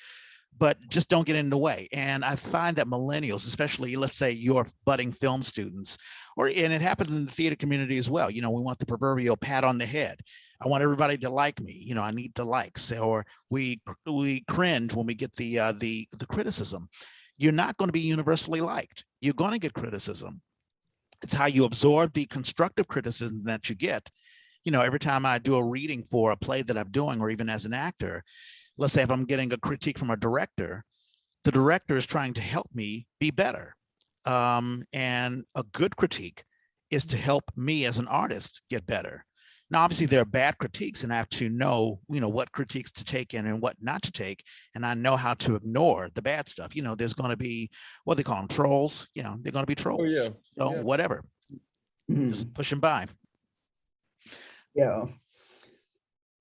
S1: But just don't get in the way. And I find that millennials, especially, let's say your budding film students, and it happens in the theater community as well. You know, we want the proverbial pat on the head. I want everybody to like me. You know, I need the likes, or we cringe when we get the criticism. You're not going to be universally liked. You're going to get criticism. It's how you absorb the constructive criticism that you get. You know, every time I do a reading for a play that I'm doing, or even as an actor, let's say if I'm getting a critique from a director, the director is trying to help me be better. And a good critique is to help me as an artist get better. Now, obviously, there are bad critiques, and I have to know, you know, what critiques to take in and what not to take. And I know how to ignore the bad stuff. You know, there's going to be what they call them, trolls. You know, they're going to be trolls.
S2: Oh, yeah.
S1: So
S2: Yeah.
S1: whatever, just push them by.
S3: Yeah.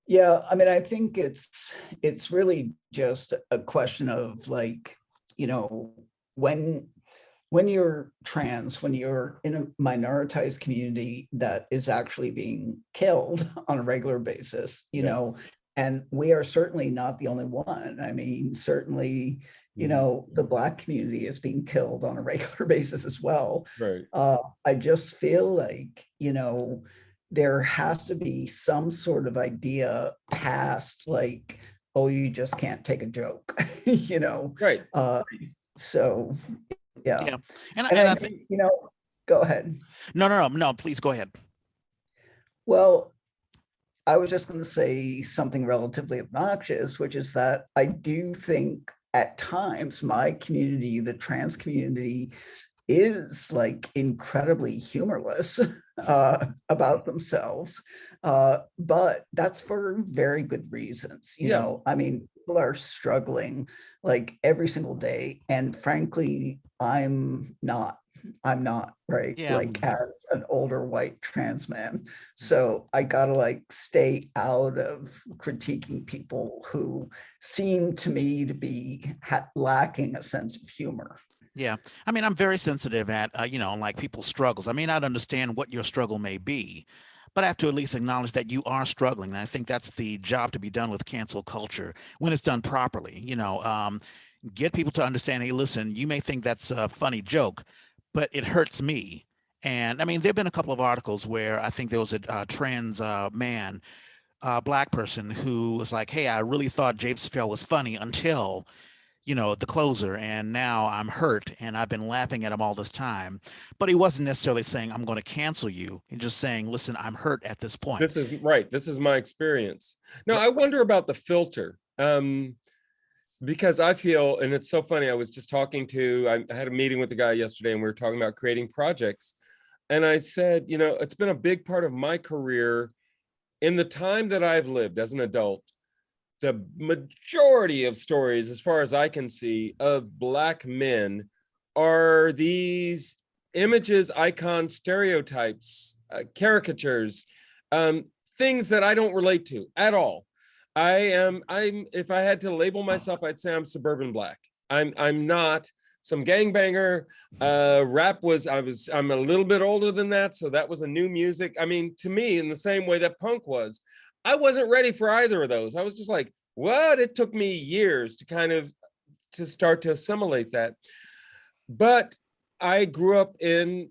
S3: Yeah, I mean, I think it's really just a question of like, you know, when you're trans, when you're in a minoritized community that is actually being killed on a regular basis, you know, and we are certainly not the only one. I mean, certainly, you know, the Black community is being killed on a regular basis as well.
S2: Right.
S3: I just feel like, you know, there has to be some sort of idea past like, oh, you just can't take a joke, you know?
S2: Right.
S3: So, yeah.
S1: And
S3: I think, you know, go ahead.
S1: No, please go ahead.
S3: Well, I was just going to say something relatively obnoxious, which is that I do think at times my community, the trans community, is like incredibly humorless about themselves. But that's for very good reasons. You know, I mean, people are struggling like every single day. And frankly, I'm not, right?
S1: Yeah.
S3: Like as an older white trans man. So I gotta like stay out of critiquing people who seem to me to be lacking a sense of humor.
S1: Yeah. I mean, I'm very sensitive at, like people's struggles. I may not understand what your struggle may be, but I have to at least acknowledge that you are struggling. And I think that's the job to be done with cancel culture when it's done properly. Get people to understand, hey, listen, you may think that's a funny joke, but it hurts me. And I mean, there have been a couple of articles where I think there was a trans man, black person, who was like, hey, I really thought James Chappelle was funny until the closer, and now I'm hurt and I've been laughing at him all this time. But he wasn't necessarily saying I'm going to cancel you. He's just saying, listen, I'm hurt at this point.
S2: This is right. This is my experience. Now, I wonder about the filter. Because I feel, and it's so funny, I was just I had a meeting with the guy yesterday and we were talking about creating projects. And I said, it's been a big part of my career in the time that I've lived as an adult. The majority of stories, as far as I can see, of Black men are these images, icons, stereotypes, caricatures, things that I don't relate to at all. I'm if I had to label myself, I'd say I'm suburban Black. I'm not some gangbanger. I'm a little bit older than that, so that was a new music. I mean, to me, in the same way that punk was, I wasn't ready for either of those. I was just like, what? It took me years to start to assimilate that. But I grew up in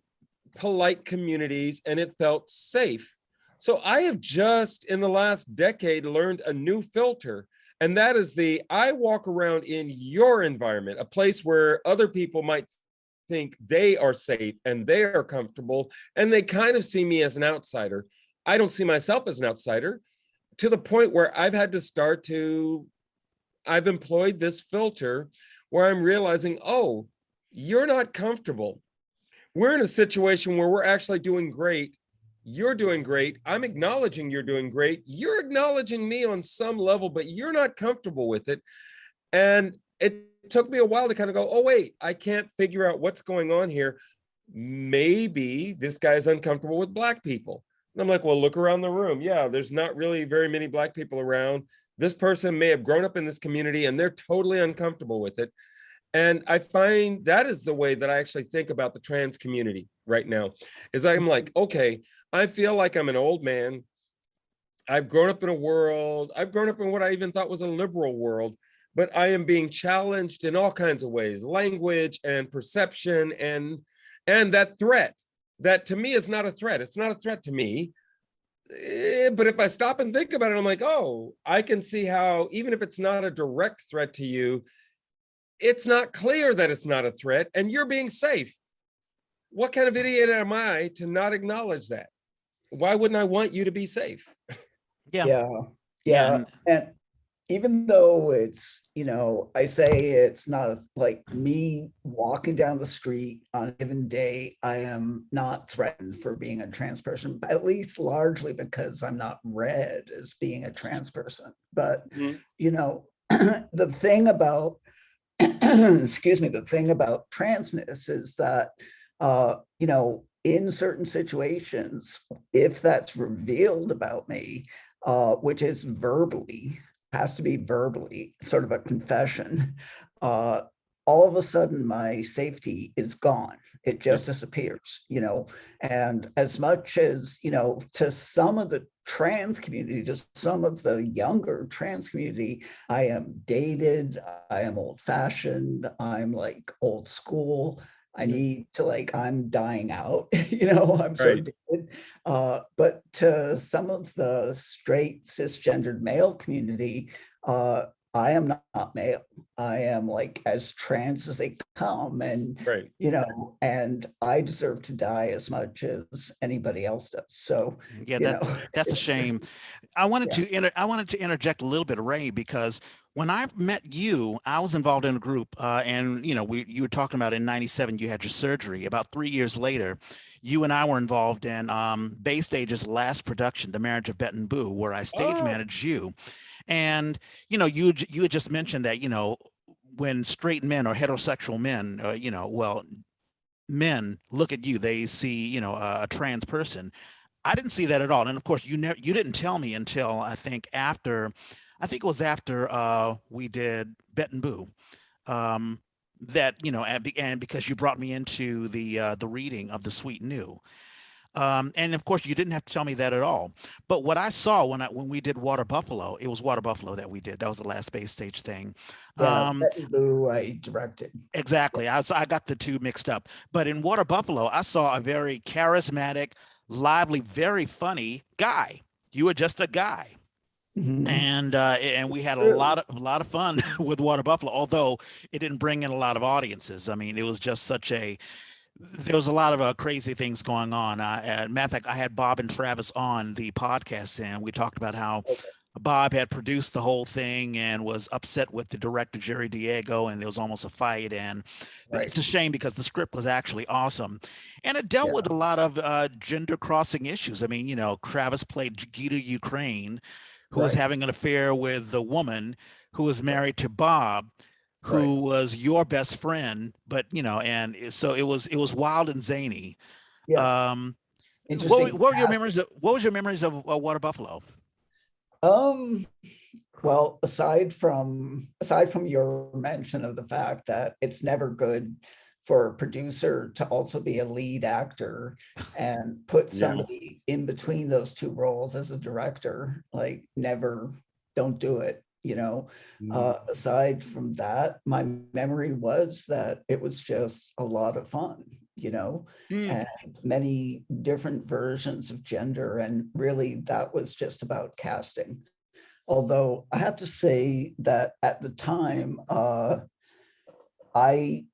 S2: polite communities and it felt safe. So I have just in the last decade learned a new filter, and that is I walk around in your environment, a place where other people might think they are safe and they are comfortable, and they kind of see me as an outsider. I don't see myself as an outsider, to the point where I've employed this filter where I'm realizing, oh, you're not comfortable. We're in a situation where we're actually doing great. You're doing great. I'm acknowledging you're doing great. You're acknowledging me on some level, but you're not comfortable with it. And it took me a while to kind of go, oh, wait, I can't figure out what's going on here. Maybe this guy's uncomfortable with Black people. And I'm like, well, look around the room. Yeah, there's not really very many Black people around. This person may have grown up in this community and they're totally uncomfortable with it. And I find that is the way that I actually think about the trans community right now, is I'm like, okay, I feel like I'm an old man. I've grown up in what I even thought was a liberal world, but I am being challenged in all kinds of ways, language and perception and that threat that to me is not a threat. It's not a threat to me. But if I stop and think about it, I'm like, oh, I can see how even if it's not a direct threat to you, it's not clear that it's not a threat and you're being safe. What kind of idiot am I to not acknowledge that? Why wouldn't I want you to be safe?
S3: Yeah. And even though it's, I say it's not like me walking down the street on a given day, I am not threatened for being a trans person, at least largely because I'm not read as being a trans person. But, the thing about, the thing about transness is that, in certain situations, if that's revealed about me, which is has to be verbally, sort of a confession, all of a sudden my safety is gone. It just disappears, and as much as, to some of the trans community, to some of the younger trans community, I am dated, I am old fashioned, I'm like old school. I need to I'm dying out, I'm so dated. But to some of the straight cisgendered male community, I am not male. I am as trans as they come, and and I deserve to die as much as anybody else does. So
S1: that's a shame. I wanted to interject a little bit, Ray, because when I met you, I was involved in a group, and you were talking about in '97 you had your surgery. About 3 years later, you and I were involved in BayStage's last production, The Marriage of Bette Boo, where I stage managed you. And you had just mentioned that when straight men or heterosexual men, men look at you, they see, a trans person. I didn't see that at all. And of course, you didn't tell me until I think it was after we did Bette Boo, um, that and because you brought me into the reading of The Sweet New. And of course, you didn't have to tell me that at all. But what I saw when we did Water Buffalo, it was Water Buffalo that we did. That was the last BayStage thing.
S3: Yeah, Bette Boo I directed.
S1: Exactly. I got the two mixed up. But in Water Buffalo, I saw a very charismatic, lively, very funny guy. You were just a guy.
S3: Mhm.
S1: And we had a lot of fun with Water Buffalo, although it didn't bring in a lot of audiences. I mean, it was just there was a lot of crazy things going on. Matter of fact, I had Bob and Travis on the podcast, and we talked about how Bob had produced the whole thing and was upset with the director, Jerry Diego, and there was almost a fight. And it's a shame because the script was actually awesome. And it dealt with a lot of gender crossing issues. I mean, Travis played Gita Ukraine, who was having an affair with the woman who was married to Bob, who was your best friend, but and so it was wild and zany.
S3: Yeah.
S1: What were your memories of Water Buffalo?
S3: Well, aside from your mention of the fact that it's never good for a producer to also be a lead actor and put somebody in between those two roles as a director, like don't do it. Aside from that, my memory was that it was just a lot of fun, and many different versions of gender. And really, that was just about casting. Although I have to say that at the time, I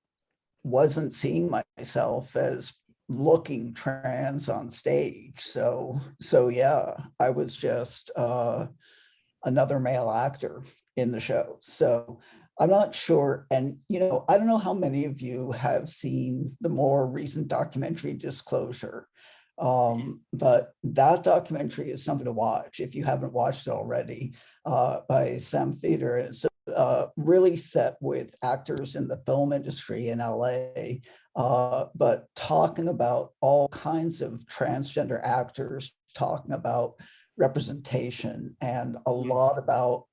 S3: wasn't seeing myself as looking trans on stage. So yeah, I was just another male actor in the show. So I'm not sure. And, I don't know how many of you have seen the more recent documentary Disclosure, but that documentary is something to watch if you haven't watched it already, by Sam Feder. It's really set with actors in the film industry in LA, but talking about all kinds of transgender actors, talking about representation, and a lot about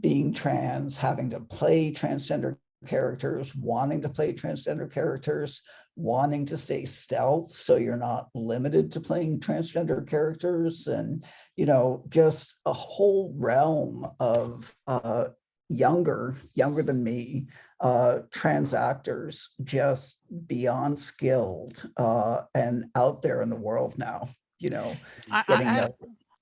S3: being trans, having to play transgender characters, wanting to play transgender characters, wanting to stay stealth so you're not limited to playing transgender characters, and just a whole realm of younger than me trans actors, just beyond skilled, and out there in the world now.
S1: I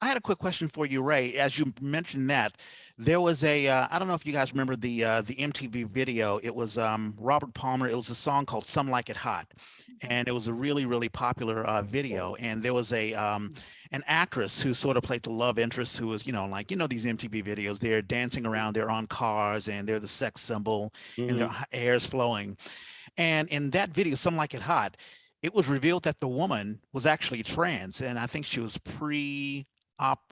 S1: had a quick question for you, Ray. As you mentioned that, there was I don't know if you guys remember the MTV video. It was Robert Palmer. It was a song called "Some Like It Hot," and it was a really, really popular video. And there was an actress who sort of played the love interest, who was, these MTV videos. They're dancing around, they're on cars, and they're the sex symbol, and their hair's flowing. And in that video, "Some Like It Hot," it was revealed that the woman was actually trans, and I think she was pre-op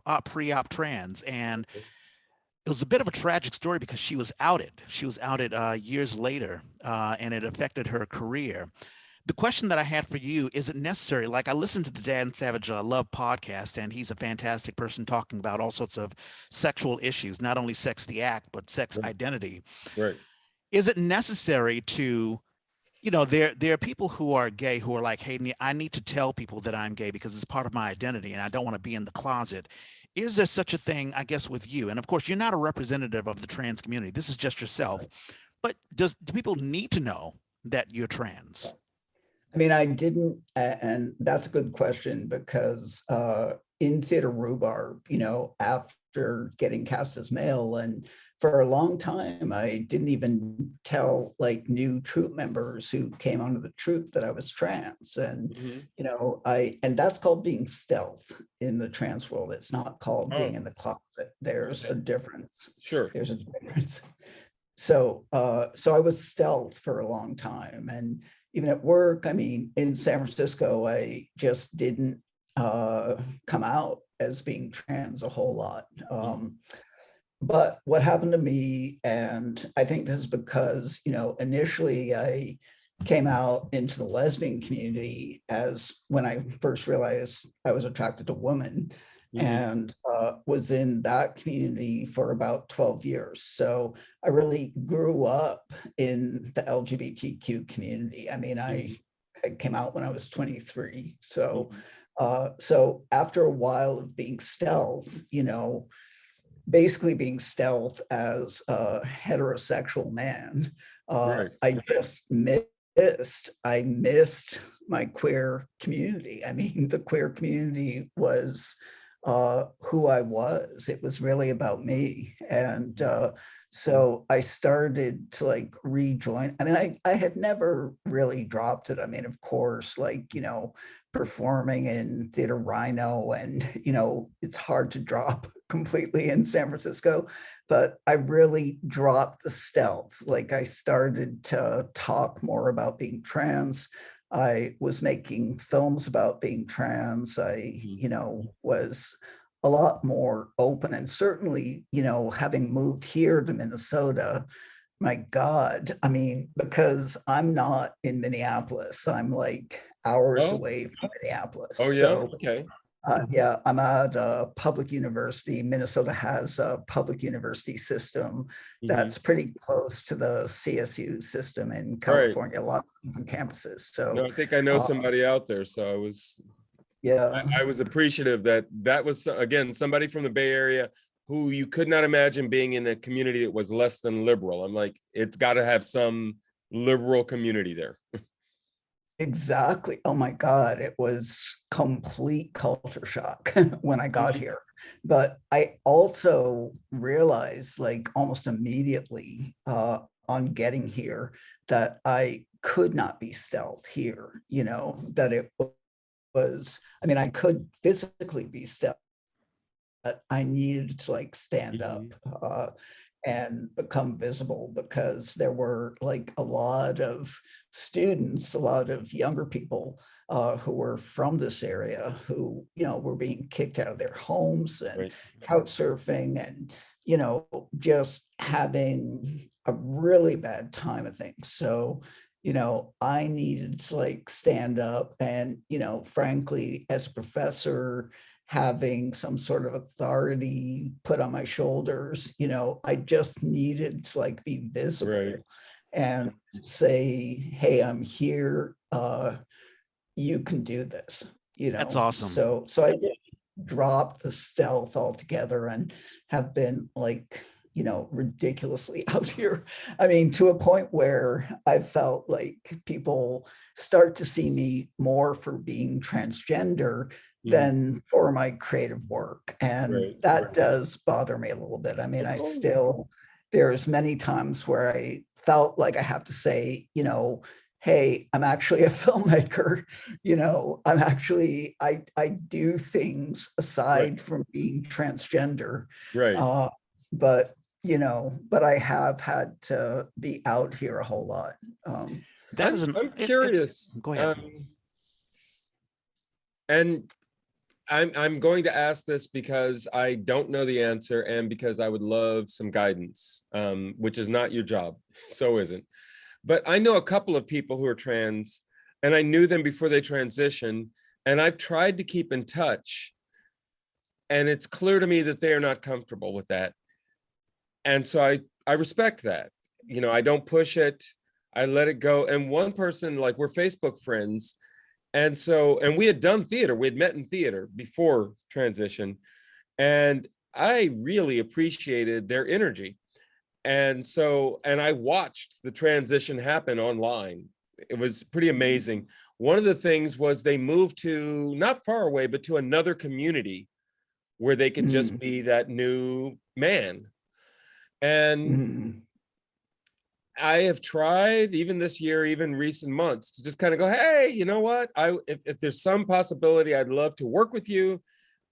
S1: trans. And it was a bit of a tragic story because she was outed. She was outed years later, and it affected her career. The question that I had for you, is it necessary? Like, I listened to the Dan Savage Love podcast, and he's a fantastic person talking about all sorts of sexual issues, not only sex the act, but sex identity.
S2: Right.
S1: Is it necessary to there are people who are gay who are like, hey, I need to tell people that I'm gay because it's part of my identity and I don't want to be in the closet. Is there such a thing, I guess, with you? And of course, you're not a representative of the trans community. This is just yourself. But do people need to know that you're trans?
S3: I mean, I didn't, and that's a good question, because in Theater Rhubarb, after getting cast as male, and for a long time, I didn't even tell like new troupe members who came onto the troupe that I was trans. And, and that's called being stealth in the trans world. It's not called being in the closet. There's a difference.
S2: Sure.
S3: There's a difference. So I was stealth for a long time. And even at work, I mean, in San Francisco, I just didn't come out as being trans a whole lot. but what happened to me, and I think this is because, initially I came out into the lesbian community as when I first realized I was attracted to women, and was in that community for about 12 years. So I really grew up in the LGBTQ community. I mean, I came out when I was 23. So, so after a while of being stealth, basically being stealth as a heterosexual man,
S2: Right.
S3: I just I missed my queer community. I mean, the queer community was who I was. It was really about me. And so I started to like rejoin. I mean, I had never really dropped it. I mean, of course, like, performing in Theater Rhino, and, it's hard to drop completely in San Francisco, but I really dropped the stealth. Like I started to talk more about being trans. I was making films about being trans. I, was a lot more open, and certainly, having moved here to Minnesota, my God, I mean, because I'm not in Minneapolis, I'm like hours away from Minneapolis.
S2: Oh, yeah.
S3: So,
S2: Okay.
S3: yeah, I'm at a public university. Minnesota has a public university system that's pretty close to the CSU system in California, a lot of different campuses. So,
S2: No, I think I know somebody out there. So I was appreciative that was, again, somebody from the Bay Area who you could not imagine being in a community that was less than liberal. I'm like, it's got to have some liberal community there.
S3: Exactly. Oh my God, it was complete culture shock when I got here. But I also realized, like almost immediately on getting here, that I could not be stealth here, that it was, I mean, I could physically be stealth, but I needed to like stand up and become visible, because there were like a lot of students, a lot of younger people who were from this area who, were being kicked out of their homes and couch surfing and, just having a really bad time of things. So, I needed to like stand up and, frankly, as a professor, having some sort of authority put on my shoulders, I just needed to like be visible and say, hey, I'm here. You can do this,
S1: That's awesome.
S3: So I dropped the stealth altogether and have been like, ridiculously out here. I mean, to a point where I felt like people start to see me more for being transgender than for my creative work. And that does bother me a little bit. I mean, there's many times where I felt like I have to say, hey, I'm actually a filmmaker. I'm actually, I do things aside from being transgender. But I have had to be out here a whole lot.
S2: I'm curious.
S1: Go ahead.
S2: And I'm going to ask this because I don't know the answer, and because I would love some guidance, which is not your job. So isn't. But I know a couple of people who are trans, and I knew them before they transitioned, and I've tried to keep in touch. And it's clear to me that they are not comfortable with that. And so I respect that. I don't push it. I let it go. And one person, like, we're Facebook friends. And we had done theater. We had met in theater before transition. And I really appreciated their energy. And I watched the transition happen online. It was pretty amazing. One of the things was they moved to, not far away, but to another community where they could just be that new man. And I have tried, even this year, even recent months, to just kind of go, hey, you know what? If there's some possibility, I'd love to work with you.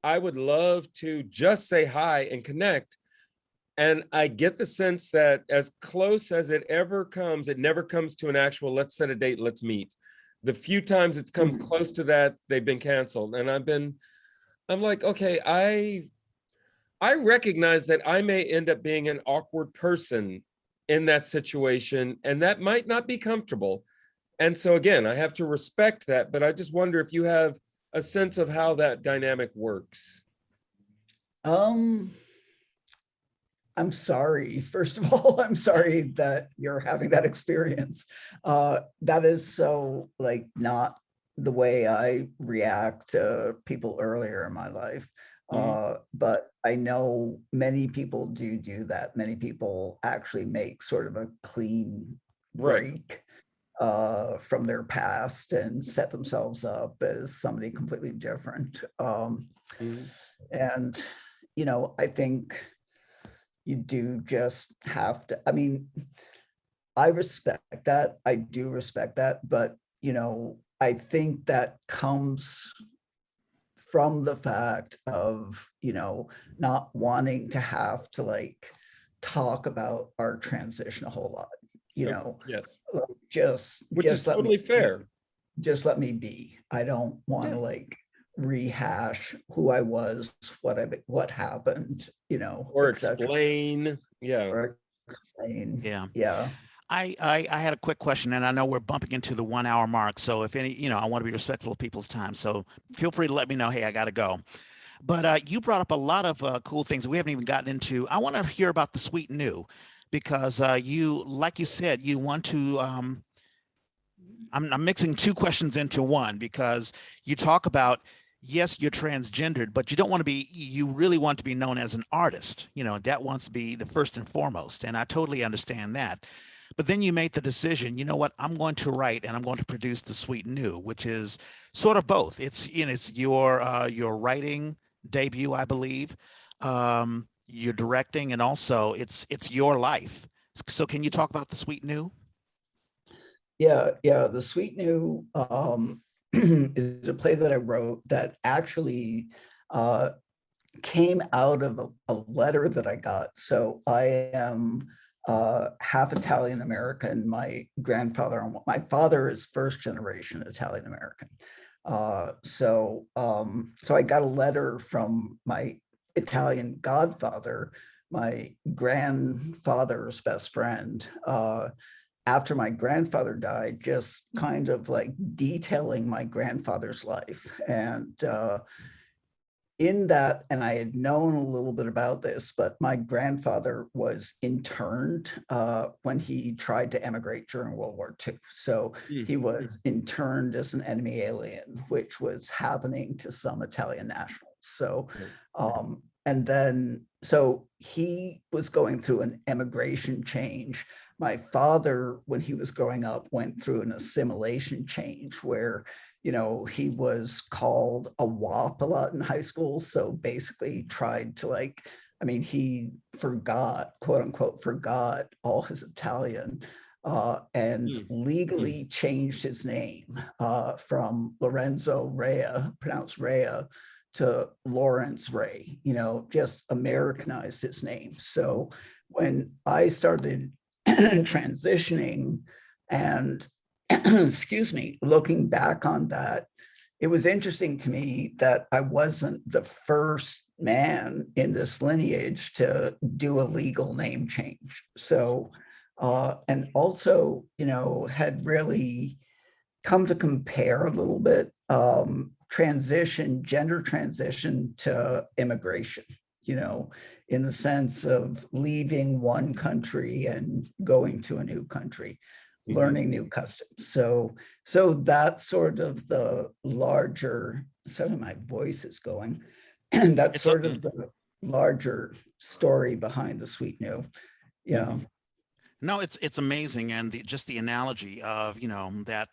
S2: I would love to just say hi and connect. And I get the sense that as close as it ever comes, it never comes to an actual, let's set a date, let's meet. The few times it's come close to that, they've been canceled. And I'm like, okay, I recognize that I may end up being an awkward person in that situation, and that might not be comfortable. And so again, I have to respect that, but I just wonder if you have a sense of how that dynamic works.
S3: I'm sorry. First of all, I'm sorry that you're having that experience. That is so like not the way I react to people earlier in my life. But I know many people do that. Many people actually make sort of a clean break from their past and set themselves up as somebody completely different. And, you know, I think you do just have to, I mean, I respect that. I do respect that. But, you know, I think that comes from the fact of, you know, not wanting to have to like talk about our transition a whole lot, you know.
S2: Yes.
S3: Like,
S2: Which is totally fair.
S3: Just let me be. I don't want to like rehash who I was, what happened, you know,
S2: or explain.
S3: Or explain.
S1: Yeah.
S3: Yeah.
S1: I had a quick question, and I know we're bumping into the 1 hour mark. So if any, you know, I want to be respectful of people's time. So feel free to let me know, hey, I got to go. But you brought up a lot of cool things that we haven't even gotten into. I want to hear about the sweet new, because you, like you said, you want to, I'm mixing two questions into one, because you talk about, yes, you're transgendered, but you don't want to be, you really want to be known as an artist. You know, that wants to be the first and foremost. And I totally understand that. But then you made the decision, you know what, I'm going to write and I'm going to produce the sweet new, which is sort of both. It's, you know, it's your writing debut, I believe. You're directing, and also it's your life. So can you talk about the sweet new?
S3: Yeah. The Sweet New is a play that I wrote that actually came out of a letter that I got. So I am half Italian American. My father is first generation Italian American. So I got a letter from my Italian godfather, my grandfather's best friend, after my grandfather died, just kind of like detailing my grandfather's life. And in that, and I had known a little bit about this, but my grandfather was interned when he tried to emigrate during World War II. So he was interned as an enemy alien, which was happening to some Italian nationals. So, and then, so he was going through an emigration change. My father, when he was growing up, went through an assimilation change where, you know, he was called a WAP a lot in high school. So basically tried to like, I mean, he forgot, quote unquote, forgot all his Italian and legally changed his name from Lorenzo Rea, pronounced Rea, to Lawrence Ray, you know, just Americanized his name. So when I started transitioning and excuse me, looking back on that, it was interesting to me that I wasn't the first man in this lineage to do a legal name change. So, and also, you know, had really come to compare a little bit gender transition to immigration, you know, in the sense of leaving one country and going to a new country, learning new customs. So that's sort of the larger, some of my voice is going, and that's sort of the larger story behind the Sweet New. Yeah.
S1: No, it's amazing. And just the analogy of, you know, that,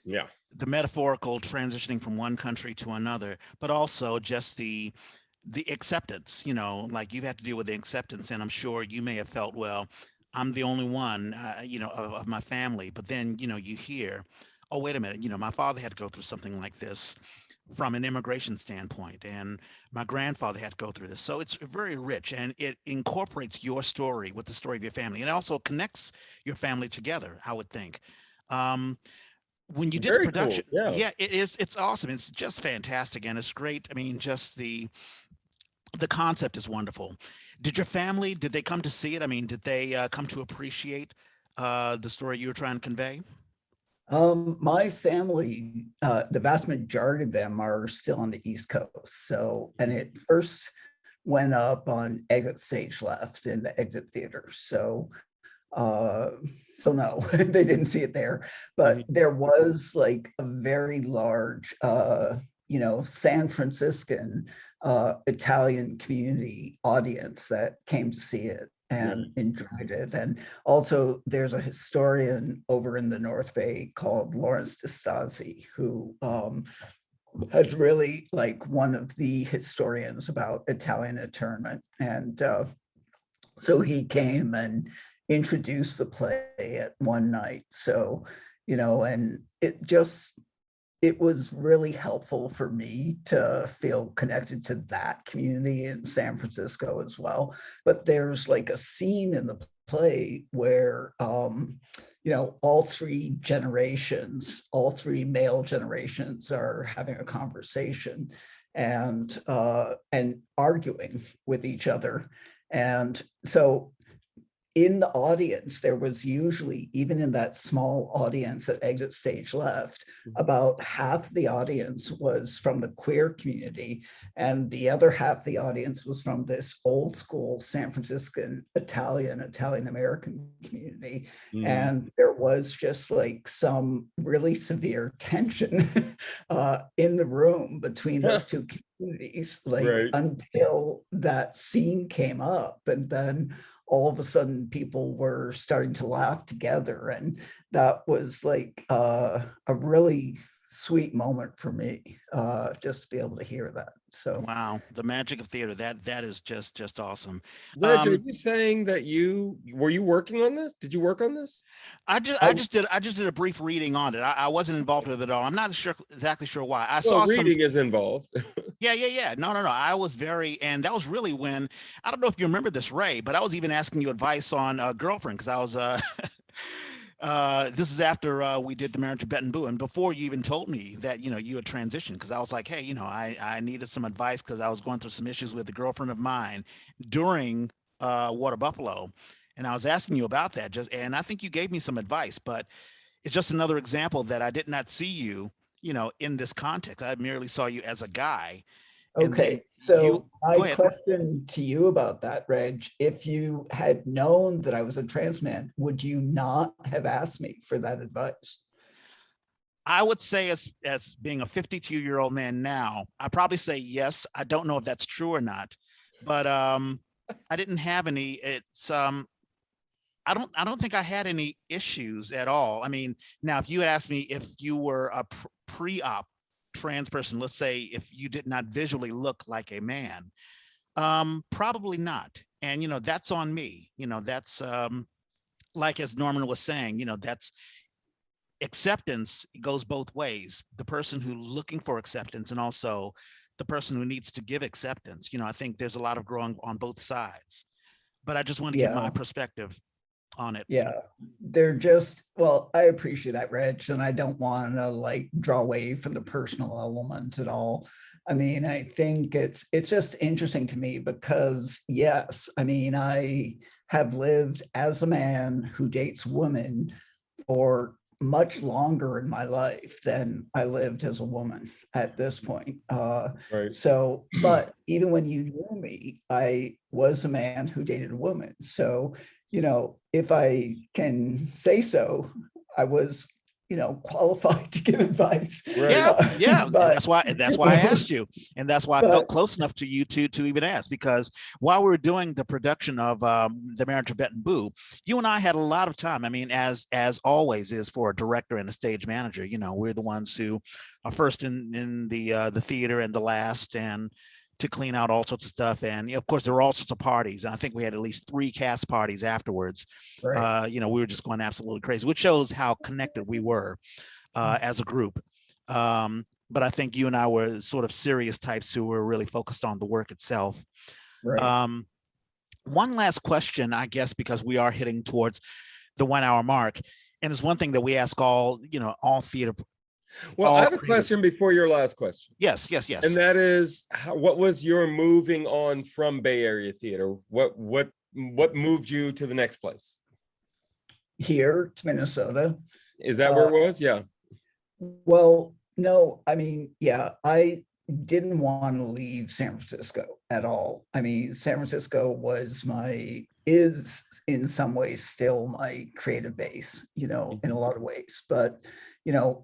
S2: yeah,
S1: the metaphorical transitioning from one country to another, but also just the acceptance, you know, like you've had to deal with the acceptance. And I'm sure you may have felt, well, I'm the only one, you know, of my family. But then, you know, you hear, oh, wait a minute, you know, my father had to go through something like this from an immigration standpoint, and my grandfather had to go through this. So it's very rich, and it incorporates your story with the story of your family, and it also connects your family together, I would think. When you did the production,
S2: cool.
S1: yeah, it's awesome. It's just fantastic, and it's great. I mean, just the the concept is wonderful. Did your family, did they come to see it? I mean, did they come to appreciate the story you were trying to convey?
S3: My family, the vast majority of them are still on the East Coast. So, and it first went up on Exit Stage Left in the Exit Theater. Uh, so no, they didn't see it there. But there was like a very large, San Franciscan Italian community audience that came to see it and enjoyed it. And also there's a historian over in the North Bay called Lawrence DeStasi, who has really like one of the historians about Italian internment. And so he came and introduced the play at one night. So, and it was really helpful for me to feel connected to that community in San Francisco as well. But there's like a scene in the play where, all three generations, all three male generations are having a conversation and arguing with each other. And so in the audience, there was usually, even in that small audience at Exit Stage Left, about half the audience was from the queer community, and the other half the audience was from this old school San Franciscan Italian-American community. And there was just like some really severe tension in the room between those two communities, until that scene came up. And then all of a sudden people were starting to laugh together. And that was like a really sweet moment for me, just to be able to hear that. So
S1: wow, the magic of theater, that is just awesome.
S2: Reg, are you saying that were you working on this? Did you work on this?
S1: I just did a brief reading on it. I wasn't involved with it at all. I'm not exactly sure why. I saw
S2: reading is involved.
S1: Yeah. No. I was and that was really when, I don't know if you remember this, Ray, but I was even asking you advice on Girlfriend, because I was this is after we did the Marriage of Bette Boo, and before you even told me that you had transitioned, because I was like, hey, I needed some advice because I was going through some issues with a girlfriend of mine during Water Buffalo, and I was asking you about that, and I think you gave me some advice, but it's just another example that I did not see you in this context. I merely saw you as a guy.
S3: Okay, so my question to you about that, Reg, if you had known that I was a trans man, would you not have asked me for that advice?
S1: I would say, as being a 52-year-old man now, I probably say yes. I don't know if that's true or not, but I didn't have any. I don't think I had any issues at all. I mean, now if you had asked me if you were a pre-op trans person, let's say if you did not visually look like a man, probably not. And that's on me. That's like, as Norman was saying, that's acceptance. Goes both ways. The person who's looking for acceptance, and also the person who needs to give acceptance. I think there's a lot of growing on both sides, but I just want to give my perspective on it.
S3: Yeah, I appreciate that, Reg, and I don't want to like draw away from the personal element at all. I mean, I think it's just interesting to me because, yes, I mean, I have lived as a man who dates women for much longer in my life than I lived as a woman at this point. So, but even when you knew me, I was a man who dated a woman. So, if I can say so, I was, qualified to give advice.
S1: Yeah. But that's why I asked you, and that's why I felt close enough to you to even ask, because while we were doing the production of the Marriage of Bette Boo, you and I had a lot of time. I mean, as always is for a director and a stage manager, we're the ones who are first in the theater and the last, and to clean out all sorts of stuff. And of course, there were all sorts of parties. And I think we had at least 3 cast parties afterwards. We were just going absolutely crazy, which shows how connected we were as a group. But I think you and I were sort of serious types who were really focused on the work itself. One last question, I guess, because we are hitting towards the 1 hour mark. And there's one thing that we ask all theater
S2: Well, I have a question before your last question.
S1: Yes.
S2: And that is, what was your moving on from Bay Area theater? What moved you to the next place?
S3: Here to Minnesota.
S2: Is that where it was? Yeah.
S3: Well, no, I mean, yeah, I didn't want to leave San Francisco at all. I mean, San Francisco is in some ways still my creative base, in a lot of ways. But,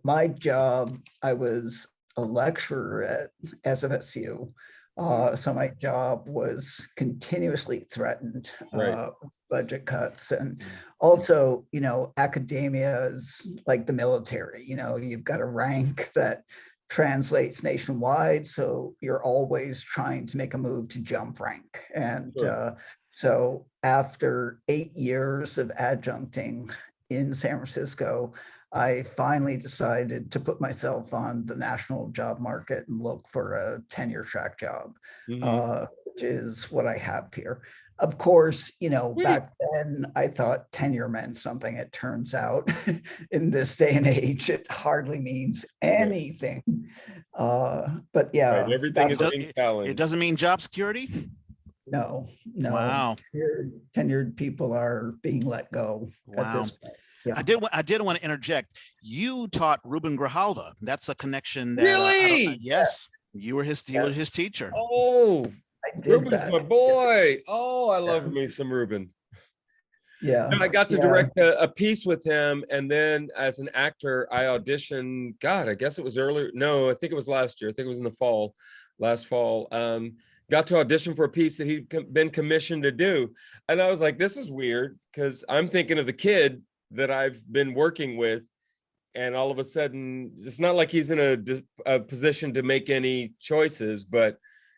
S3: my job, I was a lecturer at SFSU. So my job was continuously threatened,
S2: Right.
S3: budget cuts. And also, academia is like the military, you've got a rank that translates nationwide. So you're always trying to make a move to jump rank. And
S2: Sure.
S3: so after 8 years of adjuncting in San Francisco, I finally decided to put myself on the national job market and look for a tenure track job, which is what I have here. Of course, back then I thought tenure meant something. It turns out in this day and age, it hardly means anything. But yeah,
S2: Right. Everything is being
S1: it
S2: challenged.
S1: doesn't mean job security.
S3: No.
S1: Wow.
S3: Tenured people are being let go at this point. Yeah.
S1: I did want to interject. You taught Ruben Grijalva. That's a connection that
S2: Really?
S1: yes, you were his teacher.
S2: Oh,
S3: I did
S2: Ruben's
S3: that.
S2: my boy. Oh, I love me some Ruben.
S3: Yeah.
S2: No, I got to direct a piece with him, and then as an actor, I auditioned. God, I guess it was earlier. No, I think it was last year. I think it was in the last fall. Got to audition for a piece that he'd been commissioned to do, and I was like, "This is weird," because I'm thinking of the kid that I've been working with, and all of a sudden, it's not like he's in a position to make any choices. But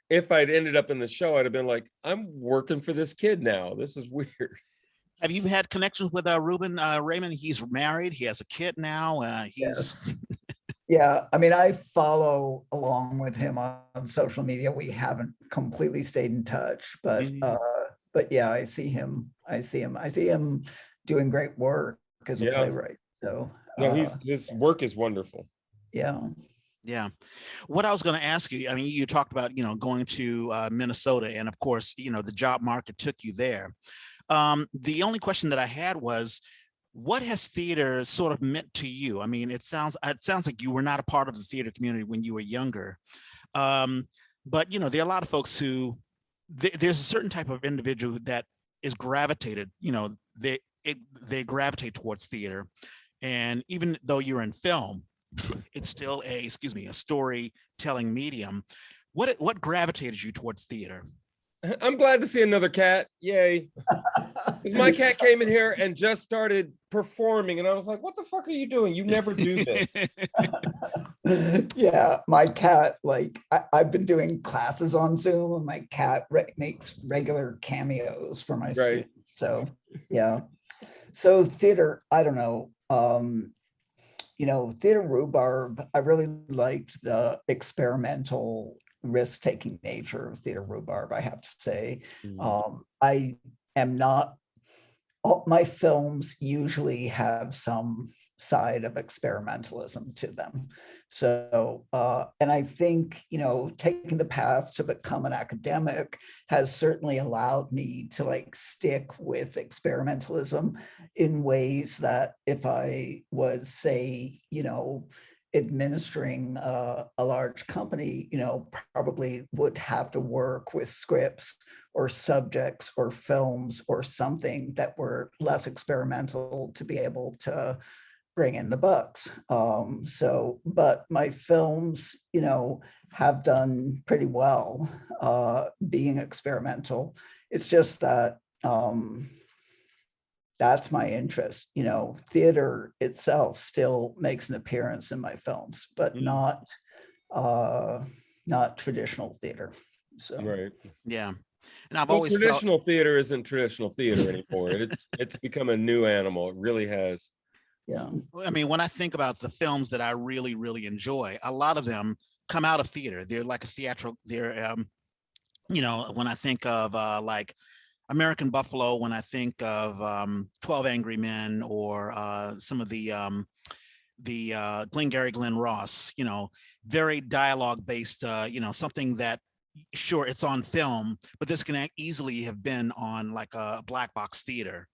S2: if I'd ended up in the show, I'd have been like, "I'm working for this kid now. This is weird."
S1: Have you had connections with Ruben Raymond? He's married. He has a kid now.
S3: Yes. Yeah, I mean, I follow along with him on social media. We haven't completely stayed in touch, but yeah, I see him doing great work as a playwright. So
S2: no, his work is wonderful.
S3: Yeah.
S1: Yeah. What I was going to ask you, I mean, you talked about, going to Minnesota, and of course, the job market took you there. The only question that I had was, what has theater sort of meant to you? I mean, it sounds like you were not a part of the theater community when you were younger. But, there are a lot of folks who, there's a certain type of individual that is gravitated, they gravitate towards theater. And even though you're in film, it's still a storytelling medium. What gravitated you towards theater?
S2: I'm glad to see another cat. Yay. My cat came in here and just started performing, and I was like, what the fuck are you doing? You never do this.
S3: Yeah, my cat, I've been doing classes on Zoom, and my cat makes regular cameos for my students. So yeah. So theater, I don't know. Theater Rhubarb, I really liked the experimental risk-taking nature of theater Rhubarb, I have to say. I am not, my films usually have some side of experimentalism to them. So, and I think, taking the path to become an academic has certainly allowed me to stick with experimentalism in ways that if I was, say, administering a large company, probably would have to work with scripts or subjects or films or something that were less experimental to be able to bring in the bucks. But my films, have done pretty well being experimental. It's just that that's my interest. Theater itself still makes an appearance in my films, but not traditional theater. So
S2: right.
S1: Yeah. And I've always
S2: traditional theater isn't traditional theater anymore. It's become a new animal. It really has.
S3: Yeah.
S1: I mean, when I think about the films that I really, really enjoy, a lot of them come out of theater. They're like a theatrical, when I think of like American Buffalo, when I think of 12 Angry Men, or some of the Glengarry Glen Ross, very dialogue based, something that, sure, it's on film, but this can easily have been on like a black box theater.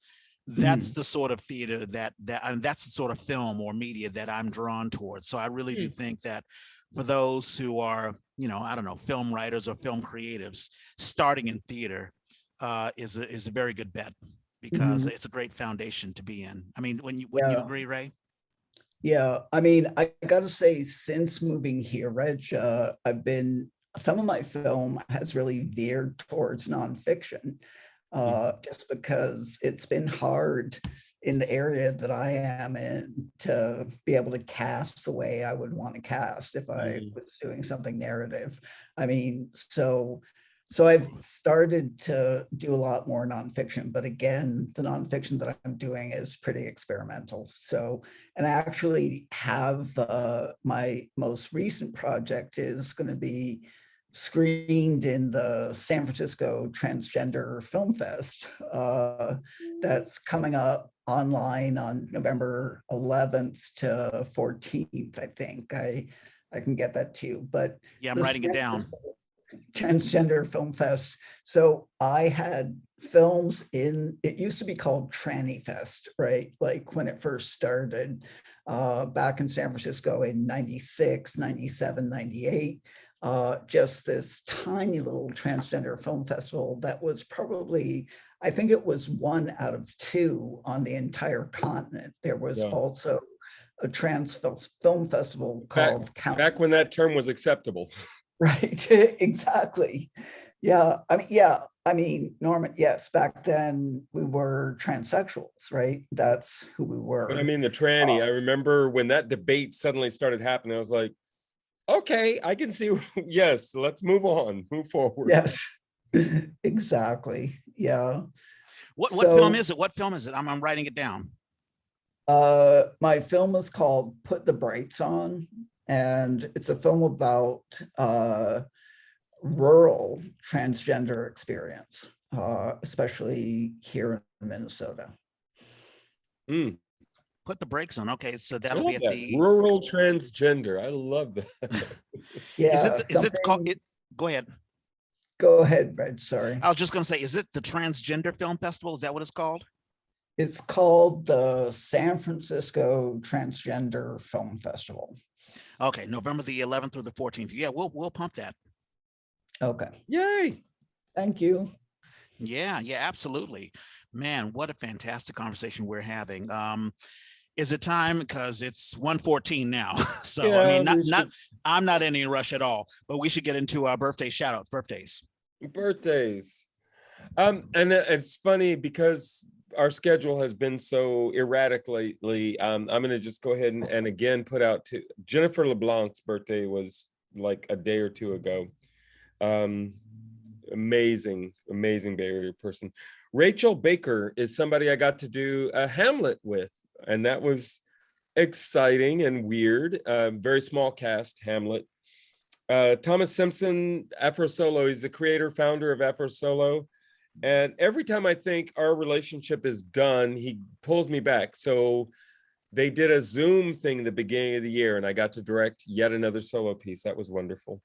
S1: That's the sort of theater and that's the sort of film or media that I'm drawn towards. So I really do think that for those who are, I don't know, film writers or film creatives, starting in theater is a very good bet, because it's a great foundation to be in. I mean, wouldn't you agree, Ray?
S3: Yeah, I mean, I gotta say, since moving here, Reg, some of my film has really veered towards nonfiction, just because it's been hard in the area that I am in to be able to cast the way I would want to cast if I was doing something narrative. I mean, so I've started to do a lot more nonfiction, but again, the nonfiction that I'm doing is pretty experimental. So, and I actually have my most recent project is going to be screened in the San Francisco Transgender Film Fest. That's coming up online on November 11th to 14th, I think. I can get that to you, but
S1: yeah, I'm writing it down.
S3: Transgender Film Fest. So I had films it used to be called Tranny Fest, right? Like when it first started back in San Francisco in 96, 97, 98. Just this tiny little transgender film festival that was probably, I think it was 1 out of 2 on the entire continent. There was also a trans film festival called
S2: back when that term was acceptable.
S3: Right, exactly. Yeah, I mean, Norman, yes, back then we were transsexuals, right? That's who we were.
S2: But I mean, the tranny, I remember when that debate suddenly started happening, I was like, okay, I can see, yes, let's move forward.
S3: Yes, exactly, yeah.
S1: What film is it? What film is it? I'm writing it down.
S3: My film is called Put the Brights On, and it's a film about rural transgender experience, especially here in Minnesota.
S1: Put the brakes on. Okay, so that'll be at the
S2: rural transgender. I love that.
S3: Yeah.
S1: Is it called? Go ahead.
S3: Go ahead, Reg. Sorry.
S1: I was just going to say, is it the Transgender Film Festival? Is that what it's called?
S3: It's called the San Francisco Transgender Film Festival.
S1: Okay, November the 11th through the 14th. Yeah, we'll pump that.
S3: Okay.
S2: Yay.
S3: Thank you.
S1: Yeah, absolutely. Man, what a fantastic conversation we're having. Is it time? Because it's 1:14 now. So yeah, I mean, I'm not in any rush at all, but we should get into our birthday shout outs, birthdays.
S2: And it's funny because our schedule has been so erratic lately. I'm going to just go ahead and again put out to Jennifer LeBlanc's birthday was like a day or two ago. Amazing Bay Area person. Rachel Baker is somebody I got to do a Hamlet with, and that was exciting and weird. Very small cast Hamlet. Thomas Simpson, Afro Solo, he's the creator, founder of Afro Solo. And every time I think our relationship is done, he pulls me back. So they did a Zoom thing at the beginning of the year, and I got to direct yet another solo piece. That was wonderful.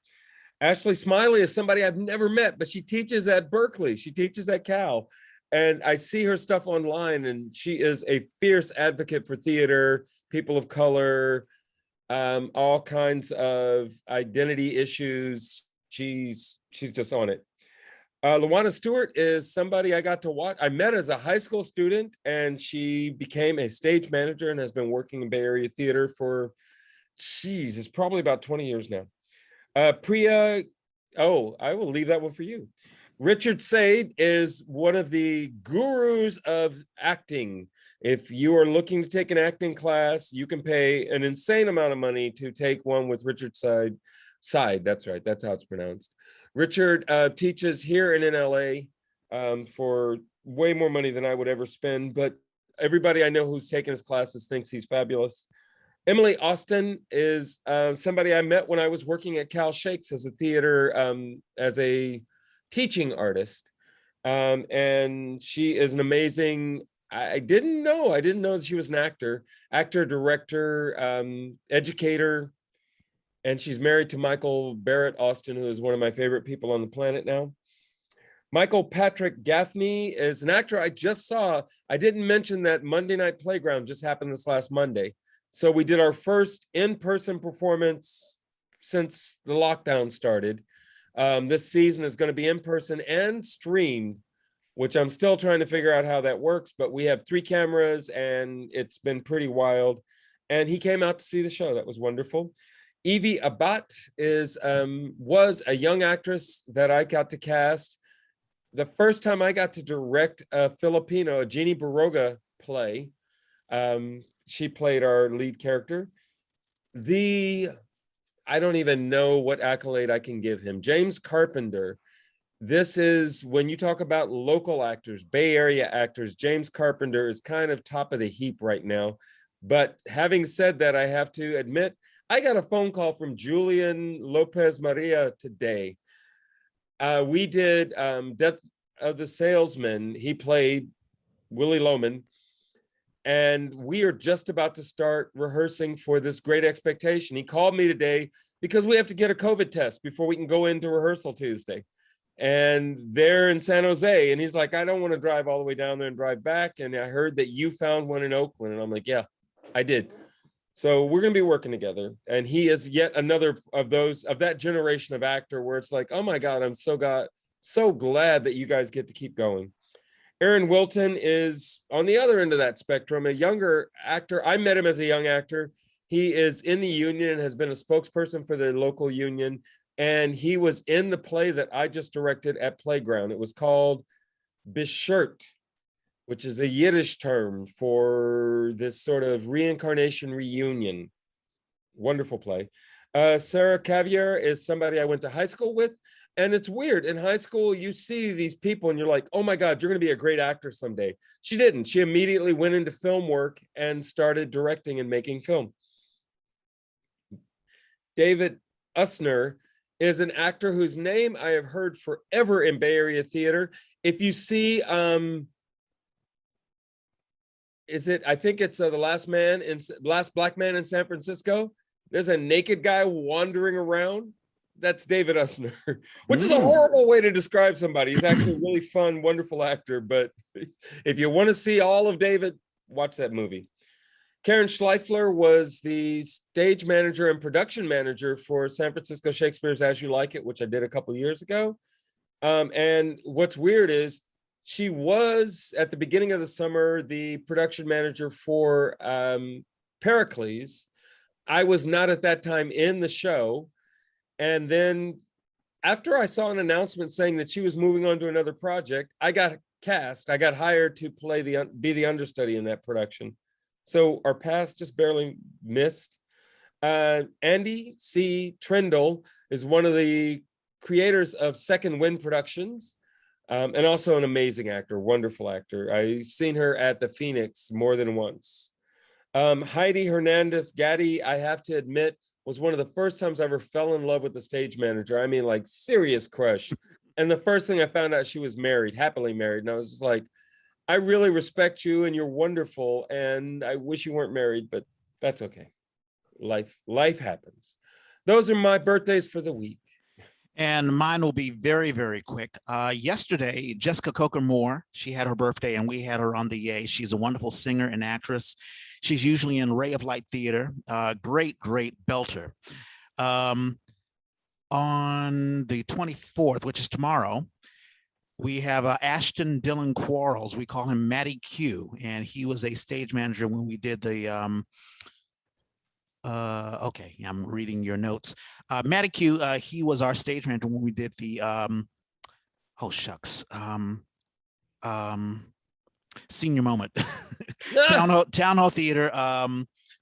S2: Ashley Smiley is somebody I've never met, but she teaches at Berkeley. She teaches at Cal. And I see her stuff online, and she is a fierce advocate for theater, people of color, all kinds of identity issues. She's just on it. Luana Stewart is somebody I got to watch. I met as a high school student, and she became a stage manager and has been working in Bay Area theater for, it's probably about 20 years now. Priya, I will leave that one for you. Richard Said is one of the gurus of acting. If you are looking to take an acting class, you can pay an insane amount of money to take one with Richard Said. That's right. That's how it's pronounced. Richard teaches here and in LA for way more money than I would ever spend, but everybody I know who's taken his classes thinks he's fabulous. Emily Austin is somebody I met when I was working at Cal Shakes as a theater, as a teaching artist. And she is an amazing I didn't know. I didn't know that she was an actor, director, educator, and she's married to Michael Barrett Austin, who is one of my favorite people on the planet now. Michael Patrick Gaffney is an actor I just saw. I didn't mention that Monday Night Playground just happened this last Monday. So we did our first in-person performance since the lockdown started. This season is going to be in person and streamed, which I'm still trying to figure out how that works, but we have 3 cameras and it's been pretty wild. And he came out to see the show. That was wonderful. Evie Abat was a young actress that I got to cast. The first time I got to direct a Filipino, a Jeannie Baroga play, she played our lead character. I don't even know what accolade I can give him. James Carpenter. This is, when you talk about local actors, Bay Area actors, James Carpenter is kind of top of the heap right now. But having said that, I have to admit, I got a phone call from Julian Lopez Maria today. We did Death of the Salesman. He played Willie Loman. And we are just about to start rehearsing for this Great Expectation. He called me today because we have to get a COVID test before we can go into rehearsal Tuesday. And they're in San Jose. And he's like, I don't want to drive all the way down there and drive back. And I heard that you found one in Oakland. And I'm like, yeah, I did. So we're going to be working together. And he is yet another of that generation of actor where it's like, oh my God, I'm so glad that you guys get to keep going. Aaron Wilton is on the other end of that spectrum, a younger actor. I met him as a young actor. He is in the union and has been a spokesperson for the local union. And he was in the play that I just directed at Playground. It was called Beshert, which is a Yiddish term for this sort of reincarnation reunion. Wonderful play. Sarah Cavier is somebody I went to high school with. And it's weird. In high school, you see these people and you're like, oh my God, you're going to be a great actor someday. She didn't. She immediately went into film work and started directing and making film. David Usner is an actor whose name I have heard forever in Bay Area theater. If you see, I think it's the last black man in San Francisco. There's a naked guy wandering around. That's David Usner, which is a horrible way to describe somebody. He's actually a really fun, wonderful actor. But if you want to see all of David, watch that movie. Karen Schleifler was the stage manager and production manager for San Francisco Shakespeare's As You Like It, which I did a couple of years ago. And what's weird is she was, at the beginning of the summer, the production manager for Pericles. I was not at that time in the show. And then after I saw an announcement saying that she was moving on to another project, I got cast. I got hired to be the understudy in that production. So our paths just barely missed. Andy C. Trindle is one of the creators of Second Wind Productions, and also an amazing actor, wonderful actor. I've seen her at the Phoenix more than once. Heidi Hernandez Gaddy, I have to admit, was one of the first times I ever fell in love with the stage manager. I mean, like, serious crush. And the first thing I found out, she was married, happily married. And I was just like, I really respect you and you're wonderful. And I wish you weren't married, but that's okay. Life happens. Those are my birthdays for the week.
S1: And mine will be very, very quick. Yesterday, Jessica Coker Moore, she had her birthday and we had her on the Yay. She's a wonderful singer and actress. She's usually in Ray of Light Theater. Great belter. On the 24th, which is tomorrow, we have Ashton Dylan Quarles. We call him Matty Q, and he was a stage manager when we did the okay, I'm reading your notes. Matty Q, he was our stage manager when we did the oh shucks, Senior Moment. Town Hall Theater.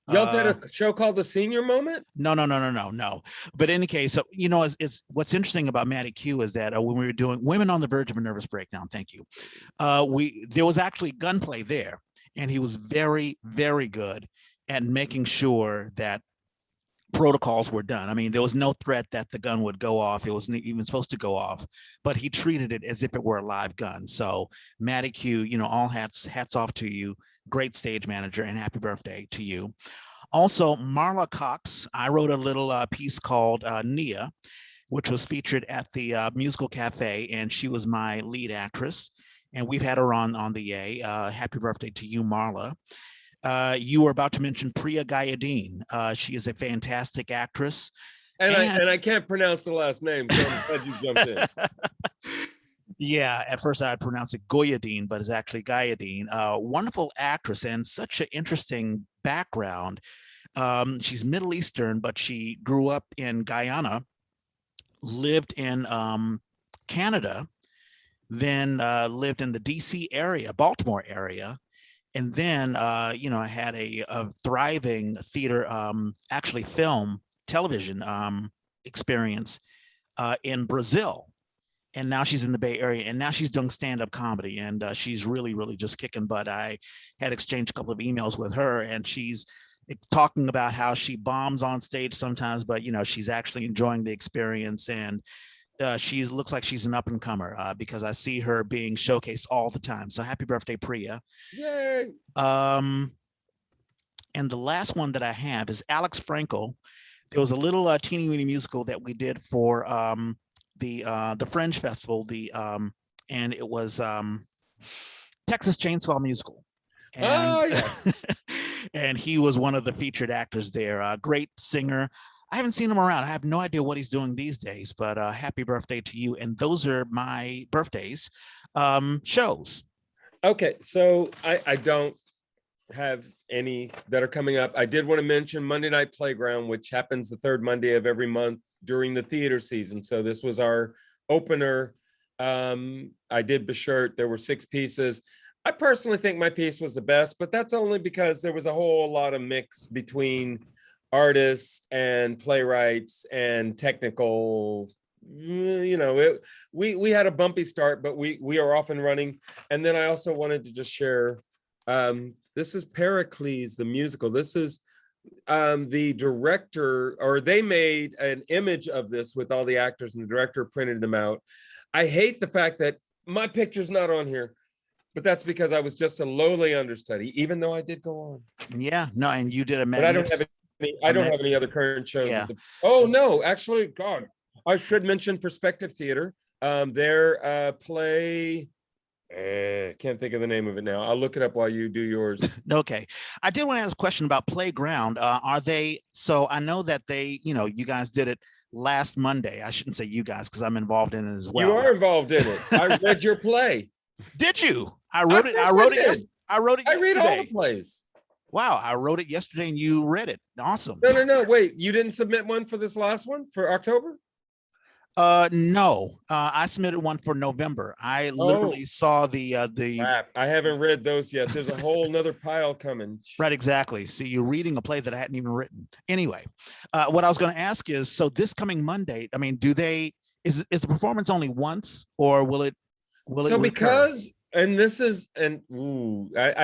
S2: Y'all did a show called The Senior Moment?
S1: No. But in any case, so you know, it's what's interesting about Matty Q is that when we were doing Women on the Verge of a Nervous Breakdown, thank you. There was actually gunplay there, and he was very, very good at making sure that protocols were done. I mean, there was no threat that the gun would go off. It wasn't even supposed to go off, but he treated it as if it were a live gun. So Matty Q, you know, all hats off to you. Great stage manager, and happy birthday to you. Also, Marla Cox, I wrote a little piece called Nia, which was featured at the Musical Cafe, and she was my lead actress. And we've had her on the Yay. Happy birthday to you, Marla. You were about to mention Priya Gayadeen. She is a fantastic actress.
S2: And I can't pronounce the last name, so I'm glad you jumped in.
S1: Yeah, at first I pronounced it Goyadeen, but it's actually Gayadeen. Wonderful actress and such an interesting background. She's Middle Eastern, but she grew up in Guyana, lived in Canada, then lived in the DC area, Baltimore area, and then you know, I had a thriving theater, actually film, television experience in Brazil. And now she's in the Bay Area, and now she's doing stand-up comedy, and she's really just kicking butt. I had exchanged a couple of emails with her, and she's talking about how she bombs on stage sometimes, but you know, she's actually enjoying the experience, and she looks like she's an up-and-comer because I see her being showcased all the time. So happy birthday, Priya!
S2: Yay!
S1: And the last one that I have is Alex Frankel. There was a little teeny-weeny musical that we did for the Fringe Festival, and it was Texas Chainsaw Musical. And,
S2: yeah.
S1: and he was one of the featured actors there. Great singer. I haven't seen him around. I have no idea what he's doing these days, but happy birthday to you. And those are my birthdays. Shows.
S2: Okay, so I don't have any that are coming up. I did want to mention Monday Night Playground, which happens the third Monday of every month during the theater season. So this was our opener. I did Beshert. There were 6 pieces. I personally think my piece was the best, but that's only because there was a whole lot of mix between artists and playwrights and technical. You know, we had a bumpy start, but we are off and running. And then I also wanted to just share, this is Pericles, the musical. This is the director, or they made an image of this with all the actors, and the director printed them out. I hate the fact that my picture's not on here, but that's because I was just a lowly understudy, even though I did go on.
S1: Yeah, no, and you did a
S2: But I don't have any other current shows.
S1: Yeah.
S2: Oh no, actually, God, I should mention Perspective Theater. Their play, can't think of the name of it now. I'll look it up while you do yours.
S1: Okay. I did want to ask a question about Playground. Are they, so I know that they, you know, you guys did it last Monday. I shouldn't say you guys because I'm involved in it as well.
S2: You are involved in it. I read your play.
S1: Did you? I wrote it. I wrote it yesterday.
S2: I read all the plays.
S1: Wow, I wrote it yesterday and you read it. Awesome.
S2: No. Wait, you didn't submit one for this last one for October?
S1: No. I submitted one for November. I literally saw the
S2: Crap, I haven't read those yet. There's a whole nother pile coming.
S1: Right, exactly. See, you're reading a play that I hadn't even written. Anyway, what I was going to ask is, so this coming Monday, I mean, is the performance only once, or will it
S2: So
S1: recur?
S2: I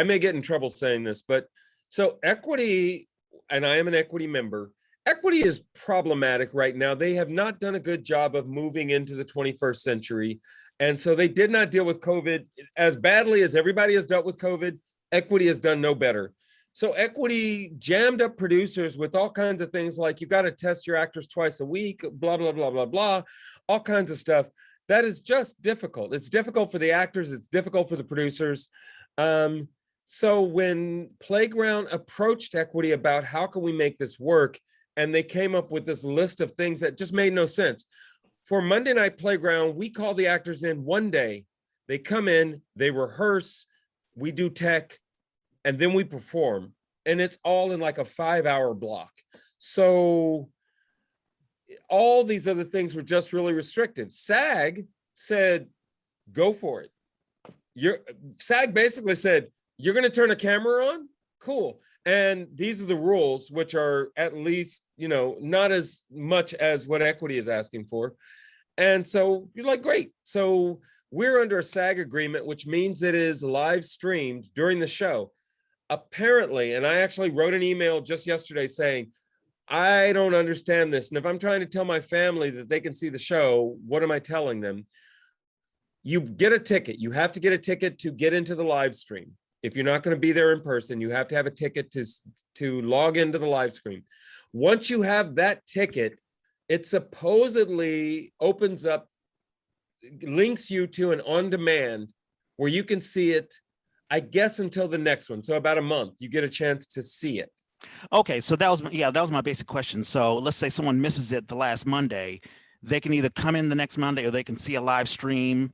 S2: may get in trouble saying this, but so Equity, and I am an Equity member, Equity is problematic right now. They have not done a good job of moving into the 21st century. And so they did not deal with COVID as badly as everybody has dealt with COVID. Equity has done no better. So Equity jammed up producers with all kinds of things like, you got to test your actors twice a week, blah, blah, blah, blah, blah, all kinds of stuff. That is just difficult. It's difficult for the actors. It's difficult for the producers. So when Playground approached Equity about how can we make this work, and they came up with this list of things that just made no sense. For Monday Night Playground, we call the actors in one day. They come in, they rehearse, we do tech, and then we perform. And it's all in like a 5-hour block. So all these other things were just really restricted. SAG said, go for it. SAG basically said, you're going to turn a camera on? Cool. And these are the rules, which are at least, you know, not as much as what Equity is asking for. And so you're like, great. So we're under a SAG agreement, which means it is live streamed during the show. Apparently, and I actually wrote an email just yesterday saying, I don't understand this. And if I'm trying to tell my family that they can see the show, what am I telling them? You get a ticket. You have to get a ticket to get into the live stream. If you're not going to be there in person, you have to have a ticket to log into the live stream. Once you have that ticket, it supposedly opens up, links you to an on-demand where you can see it, I guess, until the next one. So about a month, you get a chance to see it.
S1: Okay, so that was my basic question. So let's say someone misses it the last Monday, they can either come in the next Monday or they can see a live stream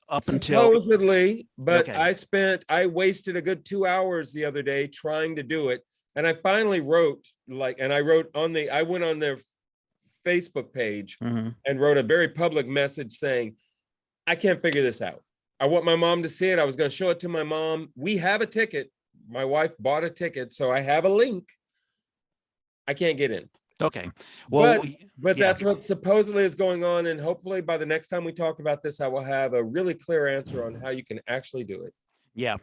S1: up until
S2: supposedly. But
S1: okay.
S2: I wasted a good 2 hours the other day trying to do it, and I finally wrote I went on their Facebook page and wrote a very public message saying, I can't figure this out. I want my mom to see it. I was going to show it to my mom. We have a ticket. My wife bought a ticket, so I have a link. I can't get in.
S1: Okay. Well,
S2: but that's what supposedly is going on. And hopefully by the next time we talk about this, I will have a really clear answer on how you can actually do it.
S1: Yeah.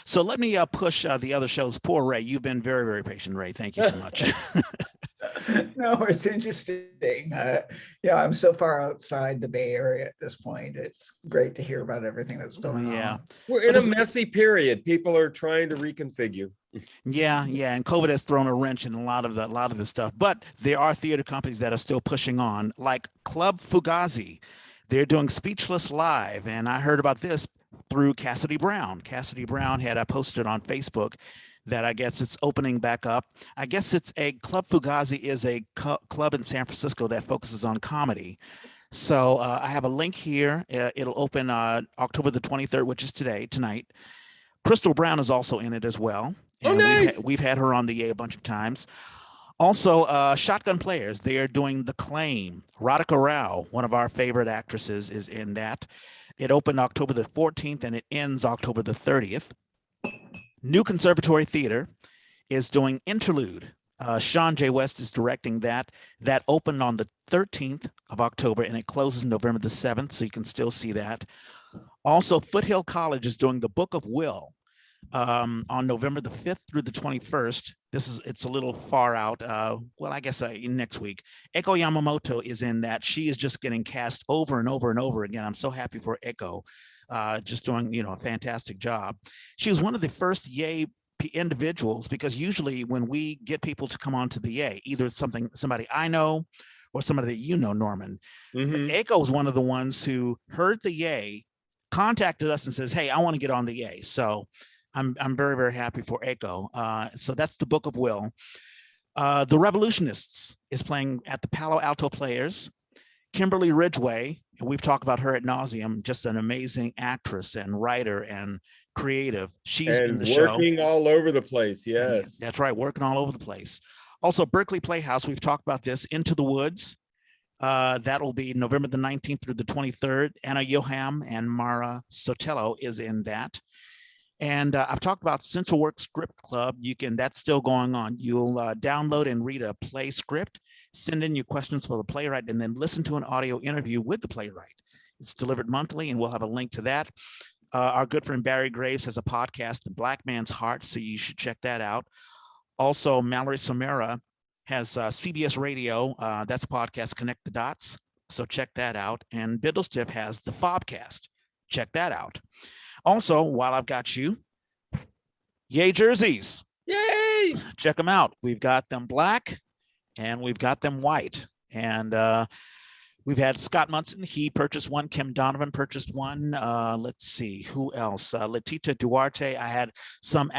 S1: So let me push the other shows. Poor Ray. You've been very, very patient, Ray. Thank you so much.
S3: No, it's interesting. I'm so far outside the Bay Area at this point. It's great to hear about everything that's going on.
S2: We're in a messy period. People are trying to reconfigure.
S1: Yeah, and COVID has thrown a wrench in a lot of the stuff. But there are theater companies that are still pushing on, like Club Fugazi. They're doing Speechless Live, and I heard about this through Cassidy Brown. Cassidy Brown had posted on Facebook that I guess it's opening back up. I guess it's a Club Fugazi is a club in San Francisco that focuses on comedy. So I have a link here. It'll open October the 23rd, which is tonight. Crystal Brown is also in it as well. And
S2: nice.
S1: we've had her on the A bunch of times. Also, Shotgun Players, they are doing The Claim. Radhika Rao, one of our favorite actresses, is in that. It opened October the 14th and it ends October the 30th. New Conservatory Theater is doing Interlude. Sean J. West is directing that. That opened on the 13th of October and it closes November the 7th, so you can still see that. Also, Foothill College is doing The Book of Will on November the 5th through the 21st. It's a little far out. I guess next week. Eiko Yamamoto is in that. She is just getting cast over and over and over again. I'm so happy for Eiko. Just doing, a fantastic job. She was one of the first Yay individuals, because usually when we get people to come on to the Yay, either it's somebody I know or somebody that Norman. Eiko was one of the ones who heard the Yay, contacted us and says, hey, I want to get on the Yay. So I'm very, very happy for Eiko. So that's The Book of Will. The Revolutionists is playing at the Palo Alto Players. Kimberly Ridgway, and we've talked about her ad nauseum, just an amazing actress and writer and creative. She's in the show.
S2: Working all over the place, yes.
S1: That's right, working all over the place. Also, Berkeley Playhouse, we've talked about this, Into the Woods. That will be November the 19th through the 23rd. Anna Yoham and Mara Sotelo is in that. And I've talked about Central Work Script Club. That's still going on. You'll download and read a play script, send in your questions for the playwright, and then listen to an audio interview with the playwright. It's delivered monthly, and we'll have a link to that. Our good friend Barry Graves has a podcast, The Black Man's Heart, so you should check that out. Also, Mallory Samara has CBS Radio. That's a podcast, Connect the Dots, so check that out. And Biddlestiff has the Fobcast. Check that out. Also, while I've got you, Yay jerseys.
S2: Yay!
S1: Check them out. We've got them black and we've got them white. And we've had Scott Munson. He purchased one. Kim Donovan purchased one. Let's see, who else? Letita Duarte. I had some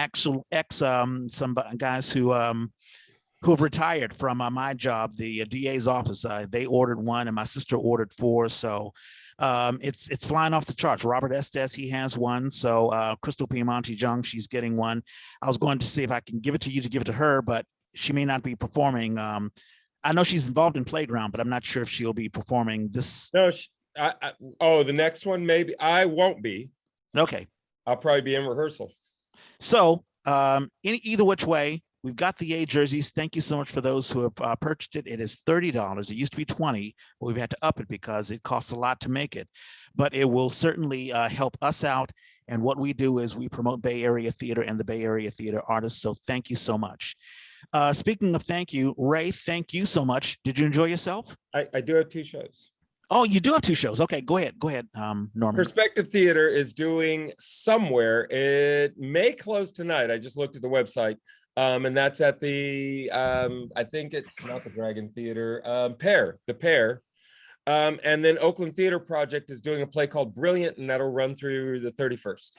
S1: some guys who have retired from my job, the DA's office. They ordered one and my sister ordered 4. So it's flying off the charts. Robert Estes, he has one. So Crystal Piemonte Jung, she's getting one. I was going to see if I can give it to you to give it to her, but she may not be performing. I know she's involved in Playground, but I'm not sure if she'll be performing this.
S2: No, the next one, maybe. I won't be.
S1: Okay.
S2: I'll probably be in rehearsal.
S1: So either which way, we've got the Yay jerseys. Thank you so much for those who have purchased it. It is $30. It used to be $20, but we've had to up it because it costs a lot to make it. But it will certainly help us out. And what we do is we promote Bay Area theater and the Bay Area theater artists. So thank you so much. Speaking of thank you, Ray, thank you so much. Did you enjoy yourself?
S2: I do have 2 shows.
S1: Oh, you do have 2 shows. Okay, go ahead, Norman.
S2: Perspective Theater is doing somewhere. It may close tonight. I just looked at the website. And that's at the, I think it's not the Dragon Theater, the Pear. And then Oakland Theater Project is doing a play called Brilliant, and that'll run through the 31st.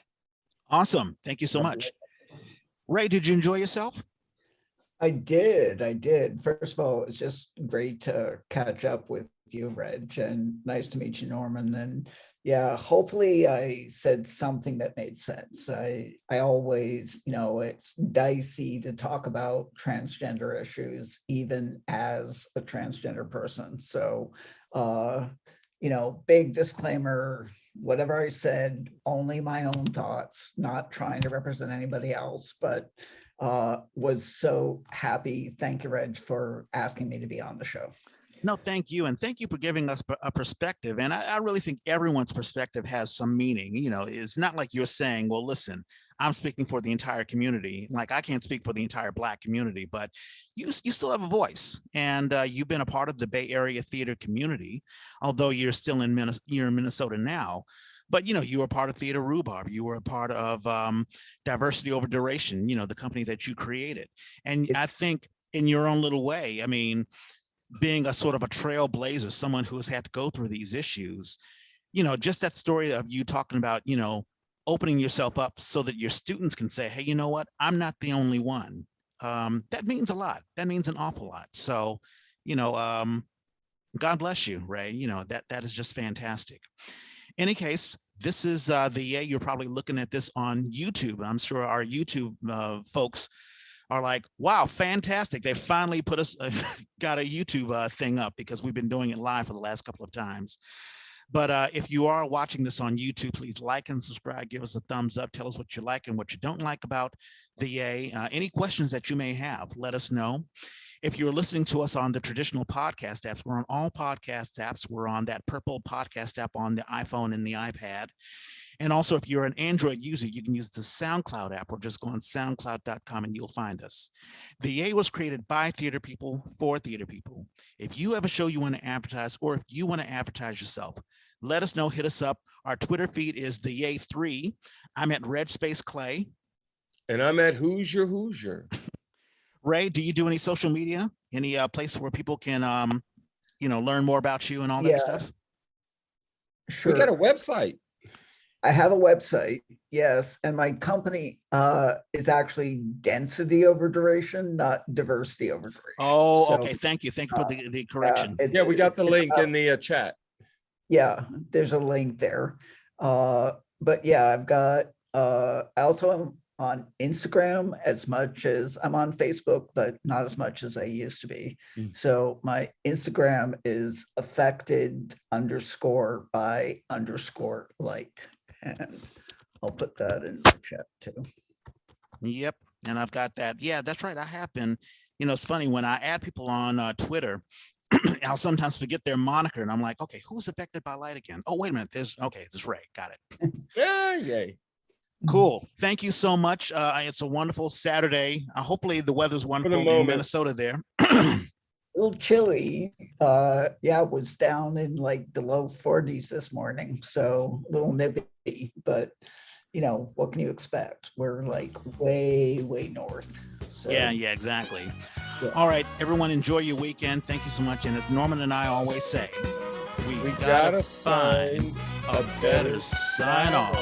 S1: Awesome. Thank you so much. Ray, did you enjoy yourself?
S3: I did. First of all, it's just great to catch up with you, Reg, and nice to meet you, Norman. And yeah, hopefully I said something that made sense. I always, it's dicey to talk about transgender issues, even as a transgender person. So, big disclaimer, whatever I said, only my own thoughts, not trying to represent anybody else, but was so happy. Thank you, Reg, for asking me to be on the show.
S1: No, thank you. And thank you for giving us a perspective. And I really think everyone's perspective has some meaning. It's not like you're saying, well, listen, I'm speaking for the entire community. Like, I can't speak for the entire Black community, but you still have a voice. And you've been a part of the Bay Area theater community, although you're still in Minnesota now. But, you were part of Theater Rhubarb. You were a part of Diversity Over Duration, the company that you created. And I think in your own little way, I mean, being a sort of a trailblazer, someone who has had to go through these issues, just that story of you talking about, opening yourself up so that your students can say, hey, you know what? I'm not the only one. That means a lot. That means an awful lot. So, God bless you, Ray. That is just fantastic. Any case, this is you're probably looking at this on YouTube. I'm sure our YouTube folks are like, wow, fantastic. They finally got a YouTube thing up, because we've been doing it live for the last couple of times. But if you are watching this on YouTube, please like and subscribe, give us a thumbs up, tell us what you like and what you don't like about the any questions that you may have, let us know. If you're listening to us on the traditional podcast apps, we're on all podcast apps. We're on that purple podcast app on the iPhone and the iPad. And also, if you're an Android user, you can use the SoundCloud app, or just go on soundcloud.com and you'll find us. The A was created by theater people for theater people. If you have a show you want to advertise, or if you want to advertise yourself, let us know, hit us up. Our Twitter feed is the A3. I'm at Red Space Clay.
S2: And I'm at Hoosier.
S1: Ray, do you do any social media? Any place where people can, learn more about you and all that stuff?
S3: Sure.
S2: We got a website.
S3: I have a website, yes. And my company is actually Density Over Duration, not Diversity Over Duration.
S1: Oh, okay. Thank you. Thank you for the correction.
S2: We got the link in the chat.
S3: Yeah, there's a link there. But yeah, I've got, I also am on Instagram as much as I'm on Facebook, but not as much as I used to be. So my Instagram is affected_by_light. And I'll put that in the chat too.
S1: Yep. And I've got that. Yeah, that's right. I have been, it's funny when I add people on Twitter, I'll sometimes forget their moniker and I'm like, okay, who's affected by light again? Oh, wait a minute. This is Ray. Got it.
S2: Yay.
S1: Cool. Thank you so much. It's a wonderful Saturday. Hopefully the weather's wonderful in Minnesota there.
S3: A little chilly. It was down in like the low 40s this morning. So a little nippy, but what can you expect? We're like way north. So
S1: yeah, exactly. Yeah. All right, everyone, enjoy your weekend. Thank you so much. And as Norman and I always say, we gotta find a better sign off.